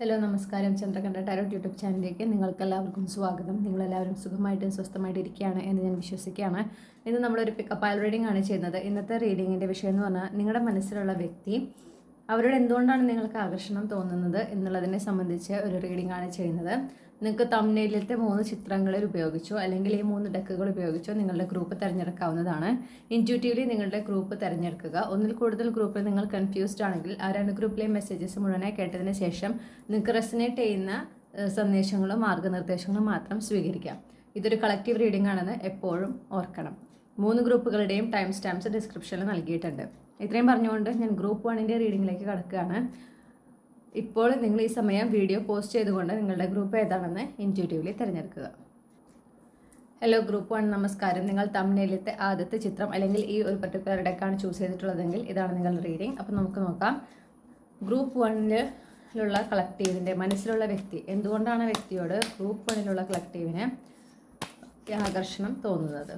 Hello നമസ്കാരം. Chandrakantha tarot YouTube ചാനലിലേക്ക് നിങ്ങൾക്കെല്ലാവർക്കും സ്വാഗതം. നിങ്ങളെല്ലാവരും സുഖമായിട്ടും സ്വസ്ഥമായിട്ട് ഇരിക്കുകയാണ് എന്ന് ഞാൻ വിശ്വസിക്കുകയാണ്. ഇന്ന് നമ്മളൊരു പിക്കപ്പ് ആൽ റീഡിംഗ് ആണ് ചെയ്യുന്നത്. ഇന്നത്തെ റീഡിങ്ങിൻ്റെ വിഷയം എന്ന് പറഞ്ഞാൽ നിങ്ങളുടെ മനസ്സിലുള്ള വ്യക്തി അവരോട് എന്തുകൊണ്ടാണ് നിങ്ങൾക്ക് ആകർഷണം തോന്നുന്നത് എന്നുള്ളതിനെ സംബന്ധിച്ച് ഒരു റീഡിംഗ് ആണ് ചെയ്യുന്നത്. നിങ്ങൾക്ക് തംബ്നെയിലിലത്തെ 3 ചിത്രങ്ങളിൽ ഉപയോഗിച്ചോ അല്ലെങ്കിൽ ഈ 3 ഡെക്കുകൾ ഉപയോഗിച്ചോ നിങ്ങളുടെ ഗ്രൂപ്പ് തിരഞ്ഞെടുക്കാവുന്നതാണ്. ഇൻറ്റ്യൂട്ടീവ്ലി നിങ്ങളുടെ ഗ്രൂപ്പ് തിരഞ്ഞെടുക്കുക. ഒന്നിൽ കൂടുതൽ ഗ്രൂപ്പിൽ നിങ്ങൾ കൺഫ്യൂസ്ഡ് ആണെങ്കിൽ ആ 2 ഗ്രൂപ്പിലെയും മെസ്സേജസ് മുഴുവനായി കേട്ടതിന് ശേഷം നിങ്ങൾക്ക് റെസനേറ്റ് ചെയ്യുന്ന സന്ദേശങ്ങളും മാർഗ്ഗനിർദ്ദേശങ്ങളും മാത്രം സ്വീകരിക്കാം. ഇതൊരു കളക്റ്റീവ് റീഡിംഗ് ആണെന്ന് എപ്പോഴും ഓർക്കണം. 3 ഗ്രൂപ്പുകളുടെയും ടൈം സ്റ്റാമ്പ്സ് ഡിസ്ക്രിപ്ഷനിൽ നൽകിയിട്ടുണ്ട്. ഇത്രയും പറഞ്ഞുകൊണ്ട് ഞാൻ ഗ്രൂപ്പ് 1ൻ്റെ റീഡിങ്ങിലേക്ക് കടക്കുകയാണ്. ഇപ്പോൾ നിങ്ങൾ ഈ സമയം വീഡിയോ പോസ്റ്റ് ചെയ്തുകൊണ്ട് നിങ്ങളുടെ ഗ്രൂപ്പ് ഏതാണെന്ന് ഇൻറ്റ്യൂട്ടീവ്ലി തിരഞ്ഞെടുക്കുക. ഹലോ ഗ്രൂപ്പ് 1, നമസ്കാരം. നിങ്ങൾ തംബ്നെയിലത്തെ ആദ്യത്തെ ചിത്രം അല്ലെങ്കിൽ ഈ ഒരു പർട്ടിക്കുലർ ഡെക്കാണ് ചൂസ് ചെയ്തിട്ടുള്ളതെങ്കിൽ ഇതാണ് നിങ്ങളുടെ റീഡിംഗ്. അപ്പോൾ നമുക്ക് നോക്കാം. ഗ്രൂപ്പ് 1ലുള്ള കളക്റ്റീവിൻ്റെ മനസ്സിലുള്ള വ്യക്തി എന്തുകൊണ്ടാണ് വ്യക്തിയോട് ഗ്രൂപ്പ് 1ലുള്ള കളക്റ്റീവിന് ആകർഷണം തോന്നുന്നത്?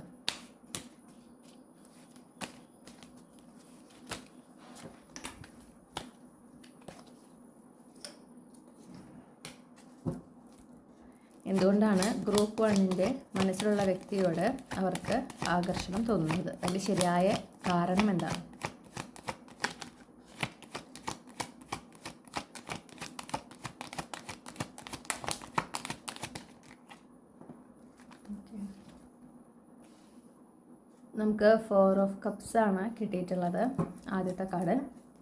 എന്തുകൊണ്ടാണ് ഗ്രൂപ്പ് 1ൻ്റെ മനസ്സിലുള്ള വ്യക്തിയോട് അവർക്ക് ആകർഷണം തോന്നുന്നത്? അതിൻ്റെ ശരിയായ കാരണം എന്താണ്? നമുക്ക് 4 ഓഫ് കപ്സ് ആണ് കിട്ടിയിട്ടുള്ളത്. ആദ്യത്തെ card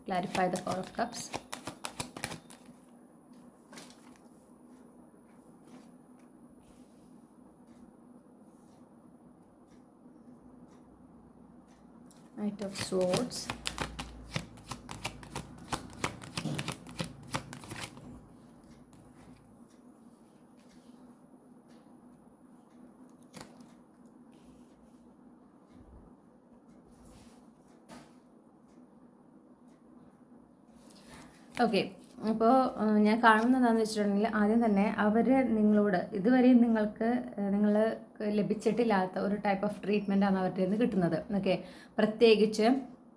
clarify the 4 of cups. Knight of Swords, okay. അപ്പോൾ ഞാൻ കാണുന്നത് എന്താണെന്ന് വെച്ചിട്ടുണ്ടെങ്കിൽ ആദ്യം തന്നെ അവർ നിങ്ങളോട് ഇതുവരെയും നിങ്ങൾ ലഭിച്ചിട്ടില്ലാത്ത ഒരു ടൈപ്പ് ഓഫ് ട്രീറ്റ്മെൻറ്റാണ് അവരുടെ നിന്ന് കിട്ടുന്നത്. ഓക്കെ, പ്രത്യേകിച്ച്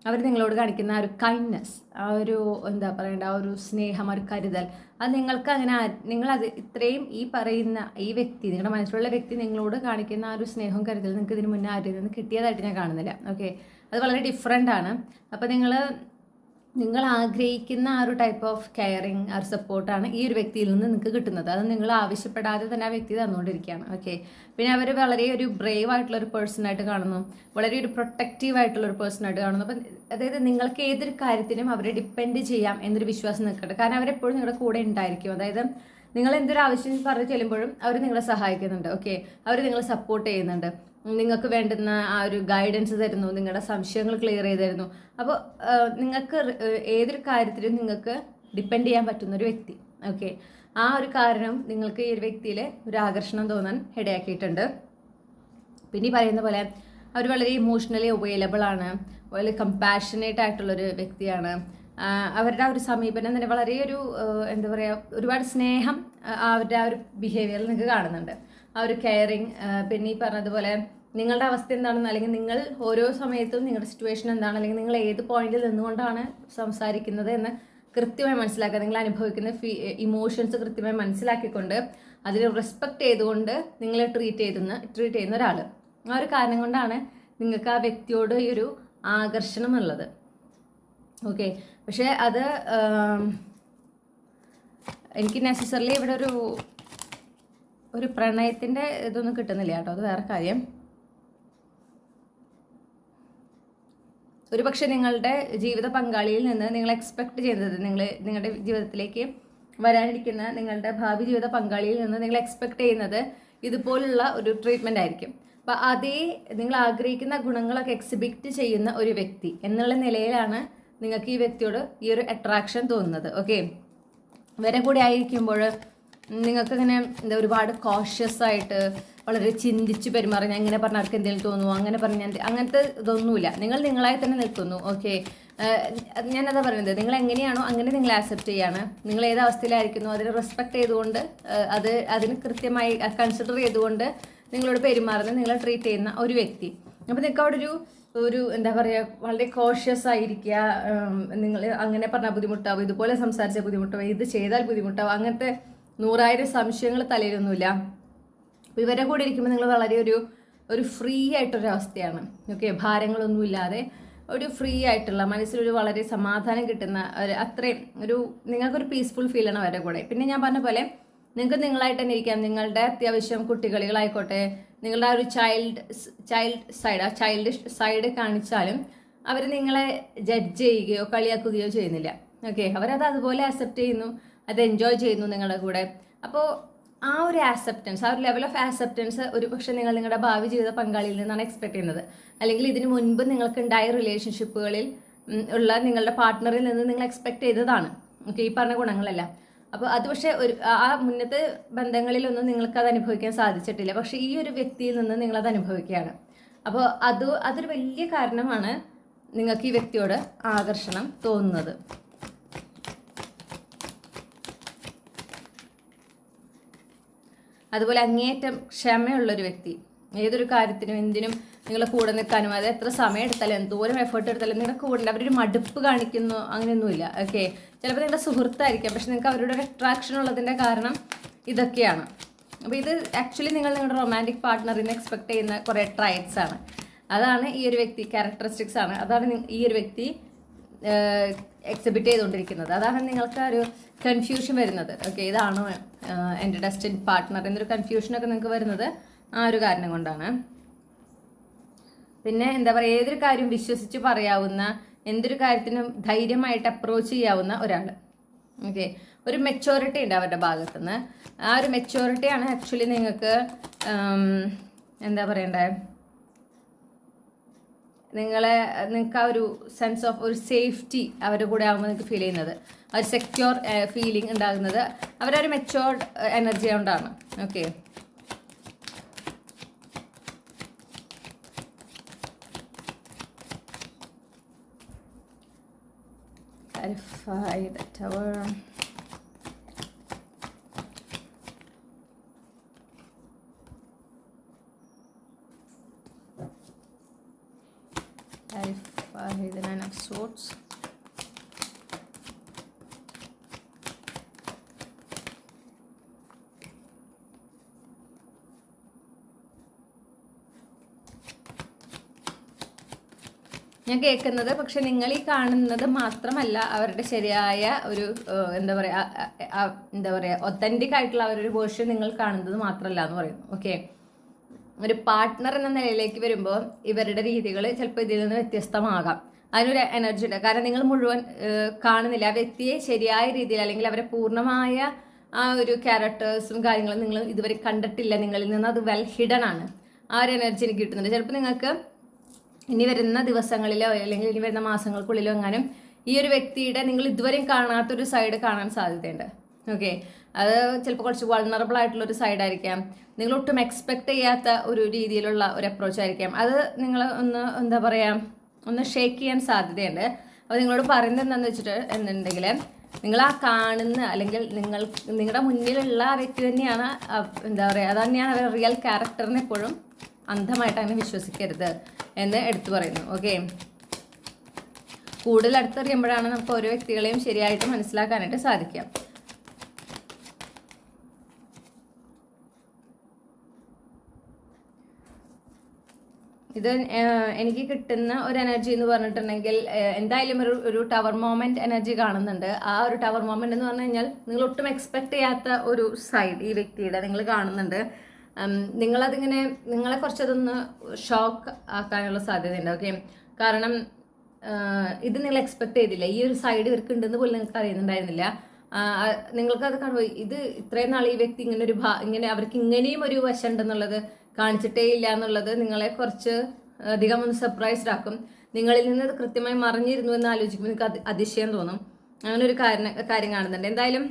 അവർ നിങ്ങളോട് കാണിക്കുന്ന ആ ഒരു കൈൻഡ്നെസ്, ആ ഒരു എന്താ പറയേണ്ട ആ ഒരു സ്നേഹം, ആ ഒരു കരുതൽ, അത് നിങ്ങൾക്ക് അങ്ങനെ നിങ്ങളത് ഇത്രയും ഈ പറയുന്ന ഈ വ്യക്തി, നിങ്ങളുടെ മനസ്സിലുള്ള വ്യക്തി നിങ്ങളോട് കാണിക്കുന്ന ആ ഒരു സ്നേഹവും കരുതൽ നിങ്ങൾക്ക് ഇതിന് മുന്നേ ആരിൽ നിന്ന് കിട്ടിയതായിട്ട് ഞാൻ കാണുന്നില്ല. ഓക്കെ, അത് വളരെ ഡിഫറെൻ്റ് ആണ്. അപ്പോൾ നിങ്ങൾ ആഗ്രഹിക്കുന്ന ആ ഒരു ടൈപ്പ് ഓഫ് കെയറിങ്, ആ ഒരു സപ്പോർട്ടാണ് ഈ ഒരു വ്യക്തിയിൽ നിന്ന് നിങ്ങൾക്ക് കിട്ടുന്നത്. അത് നിങ്ങൾ ആവശ്യപ്പെടാതെ തന്നെ ആ വ്യക്തി തന്നുകൊണ്ടിരിക്കുകയാണ്. ഓക്കെ, പിന്നെ അവർ വളരെ ഒരു ബ്രേവ് ആയിട്ടുള്ളൊരു പേഴ്സണായിട്ട് കാണുന്നു, വളരെ ഒരു പ്രൊട്ടക്റ്റീവ് ആയിട്ടുള്ളൊരു പേഴ്സണായിട്ട് കാണുന്നു. അപ്പം അതായത് നിങ്ങൾക്ക് ഏതൊരു കാര്യത്തിനും അവരെ ഡിപ്പെൻഡ് ചെയ്യാം എന്നൊരു വിശ്വാസം നിൽക്കട്ടെ. കാരണം അവരെപ്പോഴും നിങ്ങളുടെ കൂടെ ഉണ്ടായിരിക്കും. അതായത് നിങ്ങൾ എന്തൊരു ആവശ്യം പറഞ്ഞു ചെല്ലുമ്പോഴും അവർ നിങ്ങളെ സഹായിക്കുന്നുണ്ട്. ഓക്കെ, അവർ നിങ്ങളെ സപ്പോർട്ട് ചെയ്യുന്നുണ്ട്, നിങ്ങൾക്ക് വേണ്ടുന്ന ആ ഒരു ഗൈഡൻസ് തരുന്നു, നിങ്ങളുടെ സംശയങ്ങൾ ക്ലിയർ ചെയ്ത് തരുന്നു. അപ്പോൾ നിങ്ങൾക്ക് ഏതൊരു കാര്യത്തിലും നിങ്ങൾക്ക് ഡിപ്പെൻഡ് ചെയ്യാൻ പറ്റുന്ന ഒരു വ്യക്തി. ഓക്കെ, ആ ഒരു കാരണം നിങ്ങൾക്ക് ഈ ഒരു വ്യക്തിയിൽ ഒരു ആകർഷണം തോന്നാൻ ഇടയാക്കിയിട്ടുണ്ട്. പിന്നെ ഈ പറയുന്ന പോലെ അവർ വളരെ ഇമോഷണലി അവൈലബിൾ ആണ്, വളരെ കമ്പാഷനേറ്റ് ആയിട്ടുള്ളൊരു വ്യക്തിയാണ്. അവരുടെ ആ ഒരു സമീപനം തന്നെ വളരെ ഒരു എന്താ പറയുക, ഒരുപാട് സ്നേഹം അവരുടെ ആ ഒരു ബിഹേവിയറിൽ നിങ്ങൾക്ക് കാണുന്നുണ്ട്, ആ ഒരു കെയറിങ്. പിന്നെ ഈ പറഞ്ഞതുപോലെ നിങ്ങളുടെ അവസ്ഥ എന്താണെന്ന്, അല്ലെങ്കിൽ നിങ്ങൾ ഓരോ സമയത്തും നിങ്ങളുടെ സിറ്റുവേഷൻ എന്താണ്, അല്ലെങ്കിൽ നിങ്ങൾ ഏത് പോയിന്റിൽ നിന്നുകൊണ്ടാണ് സംസാരിക്കുന്നത് എന്ന് കൃത്യമായി മനസ്സിലാക്കുക. നിങ്ങൾ അനുഭവിക്കുന്ന ഇമോഷൻസ് കൃത്യമായി മനസ്സിലാക്കിക്കൊണ്ട് അതിനെ റെസ്പെക്റ്റ് ചെയ്തുകൊണ്ട് നിങ്ങളെ ട്രീറ്റ് ചെയ്യുന്ന ഒരാൾ. ആ ഒരു കാരണം കൊണ്ടാണ് നിങ്ങൾക്ക് ആ വ്യക്തിയോട് ഈ ഒരു ആകർഷണം ഉള്ളത്. ഓക്കെ, പക്ഷേ അത് എനിക്ക് നെസസറിലി ഇവിടെ ഒരു പ്രണയത്തിൻ്റെ ഇതൊന്നും കിട്ടുന്നില്ല കേട്ടോ, അത് വേറെ കാര്യം. ഒരു പക്ഷെ നിങ്ങളുടെ ജീവിത പങ്കാളിയിൽ നിന്ന് നിങ്ങൾ എക്സ്പെക്ട് ചെയ്യുന്നത്, നിങ്ങളുടെ ജീവിതത്തിലേക്ക് വരാനിരിക്കുന്ന നിങ്ങളുടെ ഭാവി ജീവിത പങ്കാളിയിൽ നിന്ന് നിങ്ങൾ എക്സ്പെക്ട് ചെയ്യുന്നത് ഇതുപോലുള്ള ഒരു ട്രീറ്റ്മെൻ്റ് ആയിരിക്കും. അപ്പോൾ അതേ നിങ്ങൾ ആഗ്രഹിക്കുന്ന ഗുണങ്ങളൊക്കെ എക്സിബിറ്റ് ചെയ്യുന്ന ഒരു വ്യക്തി എന്നുള്ള നിലയിലാണ് നിങ്ങൾക്ക് ഈ വ്യക്തിയോട് ഈ ഒരു അട്രാക്ഷൻ തോന്നുന്നത്. ഓക്കെ, ഇവരെ കൂടെ ആയിരിക്കുമ്പോൾ നിങ്ങൾക്കിങ്ങനെ ഒരുപാട് കോഷ്യസ് ആയിട്ട് വളരെ ചിന്തിച്ച് പെരുമാറി, ഞാൻ ഇങ്ങനെ പറഞ്ഞാൽ അവർക്ക് എന്തെങ്കിലും തോന്നുമോ, അങ്ങനെ പറഞ്ഞാൽ അങ്ങനത്തെ ഇതൊന്നുമില്ല. നിങ്ങൾ നിങ്ങളായി തന്നെ നിൽക്കുന്നു. ഓക്കെ, ഞാനതാ പറയുന്നത്, നിങ്ങൾ എങ്ങനെയാണോ അങ്ങനെ നിങ്ങൾ ആക്സെപ്റ്റ് ചെയ്യാണ്. നിങ്ങൾ ഏത് അവസ്ഥയിലായിരിക്കുന്നു അതിനെ റെസ്പെക്ട് ചെയ്തുകൊണ്ട് അതിന് കൃത്യമായി കൺസിഡർ ചെയ്തുകൊണ്ട് നിങ്ങളോട് പെരുമാറുന്ന, നിങ്ങളെ ട്രീറ്റ് ചെയ്യുന്ന ഒരു വ്യക്തി. അപ്പോൾ നിങ്ങൾക്ക് അവിടെ ഒരു എന്താ പറയുക, വളരെ കോഷ്യസ് ആയിരിക്കുക. നിങ്ങൾ അങ്ങനെ പറഞ്ഞാൽ ബുദ്ധിമുട്ടാവും, ഇതുപോലെ സംസാരിച്ചാൽ ബുദ്ധിമുട്ടാവും, ഇത് ചെയ്താൽ ബുദ്ധിമുട്ടാവും, അങ്ങനത്തെ 100,000 സംശയങ്ങൾ തലയിലൊന്നുമില്ല. അപ്പോൾ ഇവരെ കൂടെ ഇരിക്കുമ്പോൾ നിങ്ങൾ വളരെ ഒരു ഫ്രീ ആയിട്ടൊരവസ്ഥയാണ്. ഓക്കെ, ഭാരങ്ങളൊന്നുമില്ലാതെ ഒരു ഫ്രീ ആയിട്ടുള്ള, മനസ്സിലൊരു വളരെ സമാധാനം കിട്ടുന്ന അത്രയും നിങ്ങൾക്കൊരു പീസ്ഫുൾ ഫീലാണ് അവരുടെ കൂടെ. പിന്നെ ഞാൻ പറഞ്ഞ പോലെ നിങ്ങൾക്ക് നിങ്ങളായിട്ട് തന്നെ ഇരിക്കാം. നിങ്ങളുടെ അത്യാവശ്യം കുട്ടികളികളായിക്കോട്ടെ, നിങ്ങളുടെ ആ ഒരു ചൈൽഡിഷ് സൈഡ് കാണിച്ചാലും അവർ നിങ്ങളെ ജഡ്ജ് ചെയ്യുകയോ കളിയാക്കുകയോ ചെയ്യുന്നില്ല. ഓക്കെ, അവരത് അതുപോലെ അക്സെപ്റ്റ് ചെയ്യുന്നു, അത് എൻജോയ് ചെയ്യുന്നു നിങ്ങളുടെ കൂടെ. അപ്പോൾ ആ ഒരു ആക്സെപ്റ്റൻസ്, ആ ഒരു ലെവൽ ഓഫ് ആക്സെപ്റ്റൻസ് ഒരു പക്ഷേ നിങ്ങൾ നിങ്ങളുടെ ഭാവി ജീവിത പങ്കാളിയിൽ നിന്നാണ് എക്സ്പെക്ട് ചെയ്യുന്നത്. അല്ലെങ്കിൽ ഇതിനു മുൻപ് നിങ്ങൾക്ക് ഉണ്ടായ റിലേഷൻഷിപ്പുകളിൽ ഉള്ള നിങ്ങളുടെ പാർട്ട്ണറിൽ നിന്ന് നിങ്ങൾ എക്സ്പെക്ട് ചെയ്തതാണ്. ഓക്കെ, ഈ പറഞ്ഞ ഗുണങ്ങളെല്ലാം. അപ്പോൾ അത് പക്ഷേ ആ മുന്നത്തെ ബന്ധങ്ങളിലൊന്നും നിങ്ങൾക്കത് അനുഭവിക്കാൻ സാധിച്ചിട്ടില്ല. പക്ഷേ ഈ ഒരു വ്യക്തിയിൽ നിന്ന് നിങ്ങളത് അനുഭവിക്കുകയാണ്. അപ്പോൾ അതൊരു വലിയ കാരണമാണ് നിങ്ങൾക്ക് ഈ വ്യക്തിയോട് ആകർഷണം തോന്നുന്നത്. അതുപോലെ അങ്ങേയറ്റം ക്ഷമയുള്ളൊരു വ്യക്തി, ഏതൊരു കാര്യത്തിനും എന്തിനും നിങ്ങളെ കൂടെ നിൽക്കാനും, അത് എത്ര സമയം എടുത്താലും എന്തോരം എഫേർട്ട് എടുത്താലും നിങ്ങളുടെ കൂടെ അവരൊരു മടുപ്പ് കാണിക്കുന്നു അങ്ങനെയൊന്നുമില്ല. ഓക്കെ, ചിലപ്പോൾ നിങ്ങളുടെ സുഹൃത്തായിരിക്കാം, പക്ഷെ നിങ്ങൾക്ക് അവരുടെ ഒരു അട്രാക്ഷൻ ഉള്ളതിൻ്റെ കാരണം ഇതൊക്കെയാണ്. അപ്പോൾ ഇത് ആക്ച്വലി നിങ്ങളുടെ റൊമാൻറ്റിക് പാർട്ട്ണറിൽ നിന്ന് എക്സ്പെക്ട് ചെയ്യുന്ന കുറേ ട്രൈറ്റ്സ് ആണ്. അതാണ് ഈ ഒരു വ്യക്തി, ക്യാരക്ടറിസ്റ്റിക്സ് ആണ്, അതാണ് ഈ ഒരു വ്യക്തി എക്സിബിറ്റ് ചെയ്തുകൊണ്ടിരിക്കുന്നത്. അതാണ് നിങ്ങൾക്ക് ഒരു കൺഫ്യൂഷൻ വരുന്നത്. ഓക്കെ, ഇതാണോ എൻ്റെ ഡെസ്റ്റിൻഡ് പാർട്ട്ണർ എന്നൊരു കൺഫ്യൂഷനൊക്കെ നിങ്ങൾക്ക് വരുന്നത് ആ ഒരു കാരണം കൊണ്ടാണ്. പിന്നെ എന്താ പറയുക, ഏതൊരു കാര്യം വിശ്വസിച്ച് പറയാവുന്ന, എന്തൊരു കാര്യത്തിനും ധൈര്യമായിട്ട് അപ്രോച്ച് ചെയ്യാവുന്ന ഒരാൾ. ഓക്കെ, ഒരു മെച്ചോറിറ്റി ഉണ്ട് അവരുടെ ഭാഗത്തുനിന്ന്. ആ ഒരു മെച്ചോറിറ്റിയാണ് ആക്ച്വലി എന്താ പറയണ്ടേ, നിങ്ങൾക്ക് ആ ഒരു സെൻസ് ഓഫ് ഒരു സേഫ്റ്റി അവരുടെ കൂടെ ആകുമ്പോൾ നിങ്ങൾക്ക് ഫീൽ ചെയ്യുന്നത്, ആ ഒരു സെക്യൂർ ഫീലിംഗ് ഉണ്ടാകുന്നത് അവരൊരു മെച്ചോർഡ് എനർജി കൊണ്ടാണ്. Okay, clarify the tower. Clarify the Nine of Swords. ഞാൻ കേൾക്കുന്നത്, പക്ഷെ നിങ്ങൾ ഈ കാണുന്നത് മാത്രമല്ല അവരുടെ ശരിയായ ഒരു എന്താ പറയുക ഒത്തൻറ്റിക് ആയിട്ടുള്ള അവരൊരു വേർഷൻ നിങ്ങൾ കാണുന്നത് മാത്രമല്ല എന്ന് പറയുന്നു. ഓക്കെ, ഒരു പാർട്ട്ണർ എന്ന നിലയിലേക്ക് വരുമ്പോൾ ഇവരുടെ രീതികൾ ചിലപ്പോൾ ഇതിൽ നിന്ന് വ്യത്യസ്തമാകാം. അതിനൊരു എനർജി ഉണ്ട്. കാരണം നിങ്ങൾ മുഴുവൻ കാണുന്നില്ല ആ വ്യക്തിയെ ശരിയായ രീതിയിൽ, അല്ലെങ്കിൽ അവരെ പൂർണ്ണമായ ആ ഒരു ക്യാരക്ടേഴ്സും കാര്യങ്ങളും നിങ്ങൾ ഇതുവരെ കണ്ടിട്ടില്ല. നിങ്ങളിൽ നിന്ന് അത് വെൽ ഹിഡൻ ആണ്. ആ ഒരു എനർജി എനിക്ക് കിട്ടുന്നുണ്ട്. ചിലപ്പോൾ നിങ്ങൾക്ക് ഇനി വരുന്ന ദിവസങ്ങളിലോ അല്ലെങ്കിൽ ഇനി വരുന്ന മാസങ്ങൾക്കുള്ളിലോ എങ്ങാനും ഈ ഒരു വ്യക്തിയുടെ നിങ്ങൾ ഇതുവരെയും കാണാത്തൊരു സൈഡ് കാണാൻ സാധ്യതയുണ്ട്. ഓക്കെ, അത് ചിലപ്പോൾ കുറച്ച് വൾണറബിൾ ആയിട്ടുള്ളൊരു സൈഡായിരിക്കാം. നിങ്ങൾ ഒട്ടും എക്സ്പെക്ട് ചെയ്യാത്ത ഒരു രീതിയിലുള്ള ഒരു അപ്രോച്ച് ആയിരിക്കാം. അത് നിങ്ങൾ എന്താ പറയുക, ഒന്ന് ഷേക്ക് ചെയ്യാൻ സാധ്യതയുണ്ട്. അപ്പോൾ നിങ്ങളോട് പറയുന്നത് എന്താണെന്ന് എന്നുണ്ടെങ്കിൽ, നിങ്ങൾ ആ കാണുന്ന അല്ലെങ്കിൽ നിങ്ങളുടെ മുന്നിലുള്ള ആ വ്യക്തി തന്നെയാണ് എന്താ പറയുക, അത് തന്നെയാണ് അവരുടെ റിയൽ ക്യാരക്ടറിനെ എപ്പോഴും അന്ധമായിട്ട് അങ്ങനെ വിശ്വസിക്കരുത് എന്ന് എടുത്തു പറയുന്നു. ഓക്കെ, കൂടുതൽ അടുത്തറിയുമ്പോഴാണ് നമുക്ക് ഓരോ വ്യക്തികളെയും ശരിയായിട്ട് മനസ്സിലാക്കാനായിട്ട് സാധിക്കാം. ഇത് എനിക്ക് കിട്ടുന്ന ഒരു എനർജി എന്ന് പറഞ്ഞിട്ടുണ്ടെങ്കിൽ എന്തായാലും ഒരു ടവർ മൊമെന്റ് എനർജി കാണുന്നുണ്ട്. ആ ഒരു ടവർ മൊമെന്റ് എന്ന് പറഞ്ഞു കഴിഞ്ഞാൽ നിങ്ങൾ ഒട്ടും എക്സ്പെക്ട് ചെയ്യാത്ത ഒരു സൈഡ് ഈ വ്യക്തിയുടെ നിങ്ങൾ കാണുന്നുണ്ട്. നിങ്ങളെ കുറച്ചതൊന്ന് ഷോക്ക് ആക്കാനുള്ള സാധ്യതയുണ്ട്. ഓക്കെ, കാരണം ഇത് നിങ്ങൾ എക്സ്പെക്ട് ചെയ്തില്ല. ഈ ഒരു സൈഡ് ഇവർക്ക് ഉണ്ടെന്ന് പോലും നിങ്ങൾക്ക് അറിയുന്നുണ്ടായിരുന്നില്ല. നിങ്ങൾക്കത് കാണുമ്പോൾ ഇത് ഇത്രയും നാൾ ഈ വ്യക്തി ഇങ്ങനെ അവർക്ക് ഇങ്ങനെയും ഒരു വശം ഉണ്ടെന്നുള്ളത് കാണിച്ചിട്ടേ ഇല്ല എന്നുള്ളത് നിങ്ങളെ കുറച്ച് അധികം ഒന്ന് സർപ്രൈസ്ഡ് ആക്കും. നിങ്ങളിൽ നിന്ന് അത് കൃത്യമായി മറിഞ്ഞിരുന്നു എന്ന് ആലോചിക്കുമ്പോൾ നിങ്ങൾക്ക് അതിശയം തോന്നും. അങ്ങനെ ഒരു കാര്യം കാണുന്നുണ്ട്. എന്തായാലും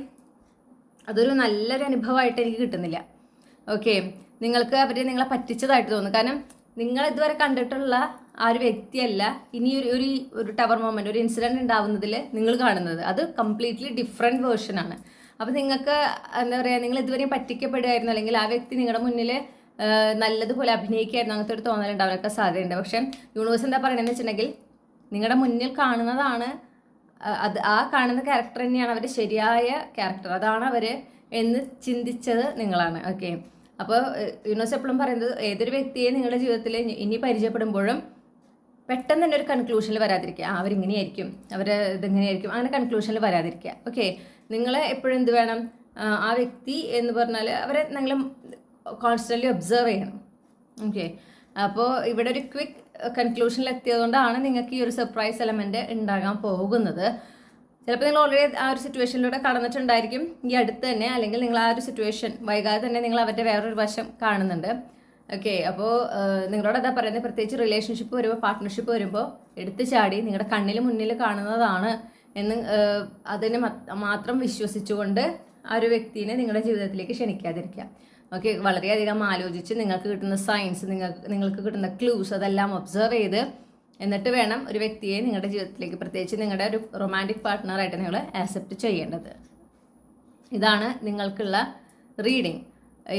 അതൊരു നല്ലൊരു അനുഭവമായിട്ട് എനിക്ക് കിട്ടുന്നില്ല. ഓക്കെ, നിങ്ങൾക്ക് നിങ്ങളെ പറ്റിച്ചതായിട്ട് തോന്നും. കാരണം നിങ്ങൾ ഇതുവരെ കണ്ടിട്ടുള്ള ആ ഒരു വ്യക്തിയല്ല ഇനി ഒരു ടവർ മൊമെന്റ്, ഒരു ഇൻസിഡന്റ് ഉണ്ടാവുന്നതിൽ നിങ്ങൾ കാണുന്നത്. അത് കംപ്ലീറ്റ്ലി ഡിഫറെൻറ്റ് വേർഷനാണ്. അപ്പോൾ നിങ്ങൾക്ക് എന്താ പറയുക, നിങ്ങൾ ഇതുവരെയും പറ്റിക്കപ്പെടുകയായിരുന്നു, അല്ലെങ്കിൽ ആ വ്യക്തി നിങ്ങളുടെ മുന്നിൽ നല്ലതുപോലെ അഭിനയിക്കായിരുന്നു, അങ്ങനത്തെ ഒരു തോന്നലുണ്ടാവാനൊക്കെ സാധ്യതയുണ്ട്. പക്ഷേ യൂണിവേഴ്സ് എന്താ പറയണതെന്ന് വെച്ചിട്ടുണ്ടെങ്കിൽ നിങ്ങളുടെ മുന്നിൽ കാണുന്നതാണ് ആ കാണുന്ന ക്യാരക്ടർ തന്നെയാണ് അവരുടെ ശരിയായ ക്യാരക്ടർ, അതാണ് അവർ എന്ന് ചിന്തിച്ചത് നിങ്ങളാണ്. ഓക്കെ, അപ്പോൾ യൂണിവേഴ്സ് എപ്പോഴും പറയുന്നത് ഏതൊരു വ്യക്തിയെ നിങ്ങളുടെ ജീവിതത്തിൽ ഇനി പരിചയപ്പെടുമ്പോഴും പെട്ടെന്ന് തന്നെ ഒരു കൺക്ലൂഷനിൽ വരാതിരിക്കുക, അവരിങ്ങനെയായിരിക്കും, ഇതെങ്ങനെയായിരിക്കും, അങ്ങനെ കൺക്ലൂഷനിൽ വരാതിരിക്കുക. ഓക്കെ, നിങ്ങൾ എപ്പോഴും എന്ത് വേണം, ആ വ്യക്തി എന്ന് പറഞ്ഞാൽ അവരെ നിങ്ങൾ കോൺസ്റ്റൻ്റ്ലി ഒബ്സർവ് ചെയ്യണം. ഓക്കെ, അപ്പോൾ ഇവിടെ ഒരു ക്വിക്ക് കൺക്ലൂഷനിൽ എത്തിയതുകൊണ്ടാണ് നിങ്ങൾക്ക് ഈ ഒരു സർപ്രൈസ് എലമെൻറ്റ് ഉണ്ടാകാൻ പോകുന്നത്. ചിലപ്പോൾ നിങ്ങൾ ഓൾറെഡി ആ ഒരു സിറ്റുവേഷനിലൂടെ കടന്നിട്ടുണ്ടായിരിക്കും ഈ അടുത്ത് തന്നെ, അല്ലെങ്കിൽ നിങ്ങൾ ആ ഒരു സിറ്റുവേഷൻ വൈകാതെ തന്നെ നിങ്ങൾ അവരുടെ വേറൊരു വശം കാണുന്നുണ്ട്. ഓക്കെ, അപ്പോൾ നിങ്ങളോട് എന്താ പറയുന്നത്, പ്രത്യേകിച്ച് റിലേഷൻഷിപ്പ് വരുമ്പോൾ, പാർട്ട്ണർഷിപ്പ് വരുമ്പോൾ എടുത്തു ചാടി നിങ്ങളുടെ കണ്ണിൽ മുന്നിൽ കാണുന്നതാണ് എന്ന് അതിനെ മാത്രം വിശ്വസിച്ചുകൊണ്ട് ആ ഒരു വ്യക്തിനെ നിങ്ങളുടെ ജീവിതത്തിലേക്ക് ക്ഷണിക്കാതിരിക്കുക. ഓക്കെ, വളരെയധികം ആലോചിച്ച് നിങ്ങൾക്ക് കിട്ടുന്ന സൈൻസ്, നിങ്ങൾക്ക് കിട്ടുന്ന ക്ലൂസ് അതെല്ലാം ഒബ്സർവ് ചെയ്ത് എന്നിട്ട് വേണം ഒരു വ്യക്തിയെ നിങ്ങളുടെ ജീവിതത്തിലേക്ക്, പ്രത്യേകിച്ച് നിങ്ങളുടെ ഒരു റൊമാൻറ്റിക് പാർട്ട്ണറായിട്ട് നിങ്ങൾ ആക്സെപ്റ്റ് ചെയ്യേണ്ടത്. ഇതാണ് നിങ്ങൾക്കുള്ള റീഡിംഗ്.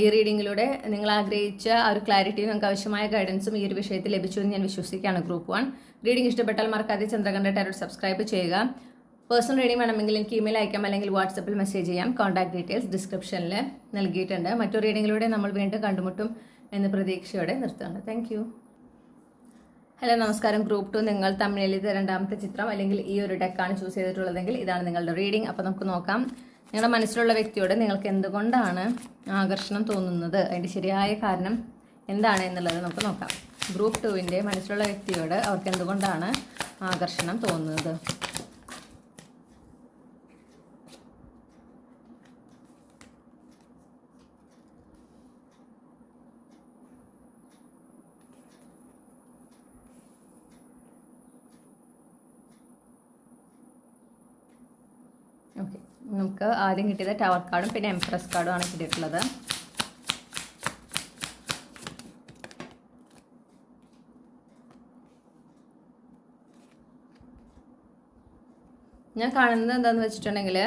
ഈ റീഡിങ്ങിലൂടെ നിങ്ങൾ ആഗ്രഹിച്ച ആ ഒരു ക്ലാരിറ്റിയും നിങ്ങൾക്ക് ആവശ്യമായ ഗൈഡൻസും ഈ ഒരു വിഷയത്തിൽ ലഭിച്ചു എന്ന് ഞാൻ വിശ്വസിക്കുകയാണ്. ഗ്രൂപ്പ് 1 റീഡിംഗ് ഇഷ്ടപ്പെട്ടാൽ മറക്കാതെ ചന്ദ്രകണ്ഠ ടാരോ സബ്സ്ക്രൈബ് ചെയ്യുക. പേഴ്സണൽ റീഡിംഗ് വേണമെങ്കിൽ എനിക്ക് ഇമെയിൽ അയക്കാം, അല്ലെങ്കിൽ വാട്സപ്പിൽ മെസ്സേജ് ചെയ്യാം. കോൺടാക്ട് ഡീറ്റെയിൽസ് ഡിസ്ക്രിപ്ഷനിൽ നൽകിയിട്ടുണ്ട്. മറ്റൊരു റീഡിങ്ങിലൂടെ നമ്മൾ വീണ്ടും കണ്ടുമുട്ടും എന്ന പ്രതീക്ഷയോടെ നിർത്തുകയാണ്. Thank you. ഹലോ, നമസ്കാരം. ഗ്രൂപ്പ് 2 നിങ്ങൾ തമിഴിൽ ഇത് രണ്ടാമത്തെ ചിത്രം അല്ലെങ്കിൽ ഈ ഒരു ഡെക്കാണ് ചൂസ് ചെയ്തിട്ടുള്ളതെങ്കിൽ ഇതാണ് നിങ്ങളുടെ റീഡിംഗ്. അപ്പോൾ നമുക്ക് നോക്കാം നിങ്ങളുടെ മനസ്സിലുള്ള വ്യക്തിയോട് നിങ്ങൾക്ക് എന്തുകൊണ്ടാണ് ആകർഷണം തോന്നുന്നത്, അതിൻ്റെ ശരിയായ കാരണം എന്താണ് എന്നുള്ളത് നമുക്ക് നോക്കാം. ഗ്രൂപ്പ് 2 മനസ്സിലുള്ള വ്യക്തിയോട് അവർക്ക് എന്തുകൊണ്ടാണ് ആകർഷണം തോന്നുന്നത്. ഓക്കെ, നമുക്ക് ആദ്യം കിട്ടിയത് ടവർ കാർഡും പിന്നെ എംപ്രസ് കാർഡും ആണ് കിട്ടിയിട്ടുള്ളത്. ഞാൻ കാണുന്നത് എന്താണെന്ന് വെച്ചിട്ടുണ്ടെങ്കിൽ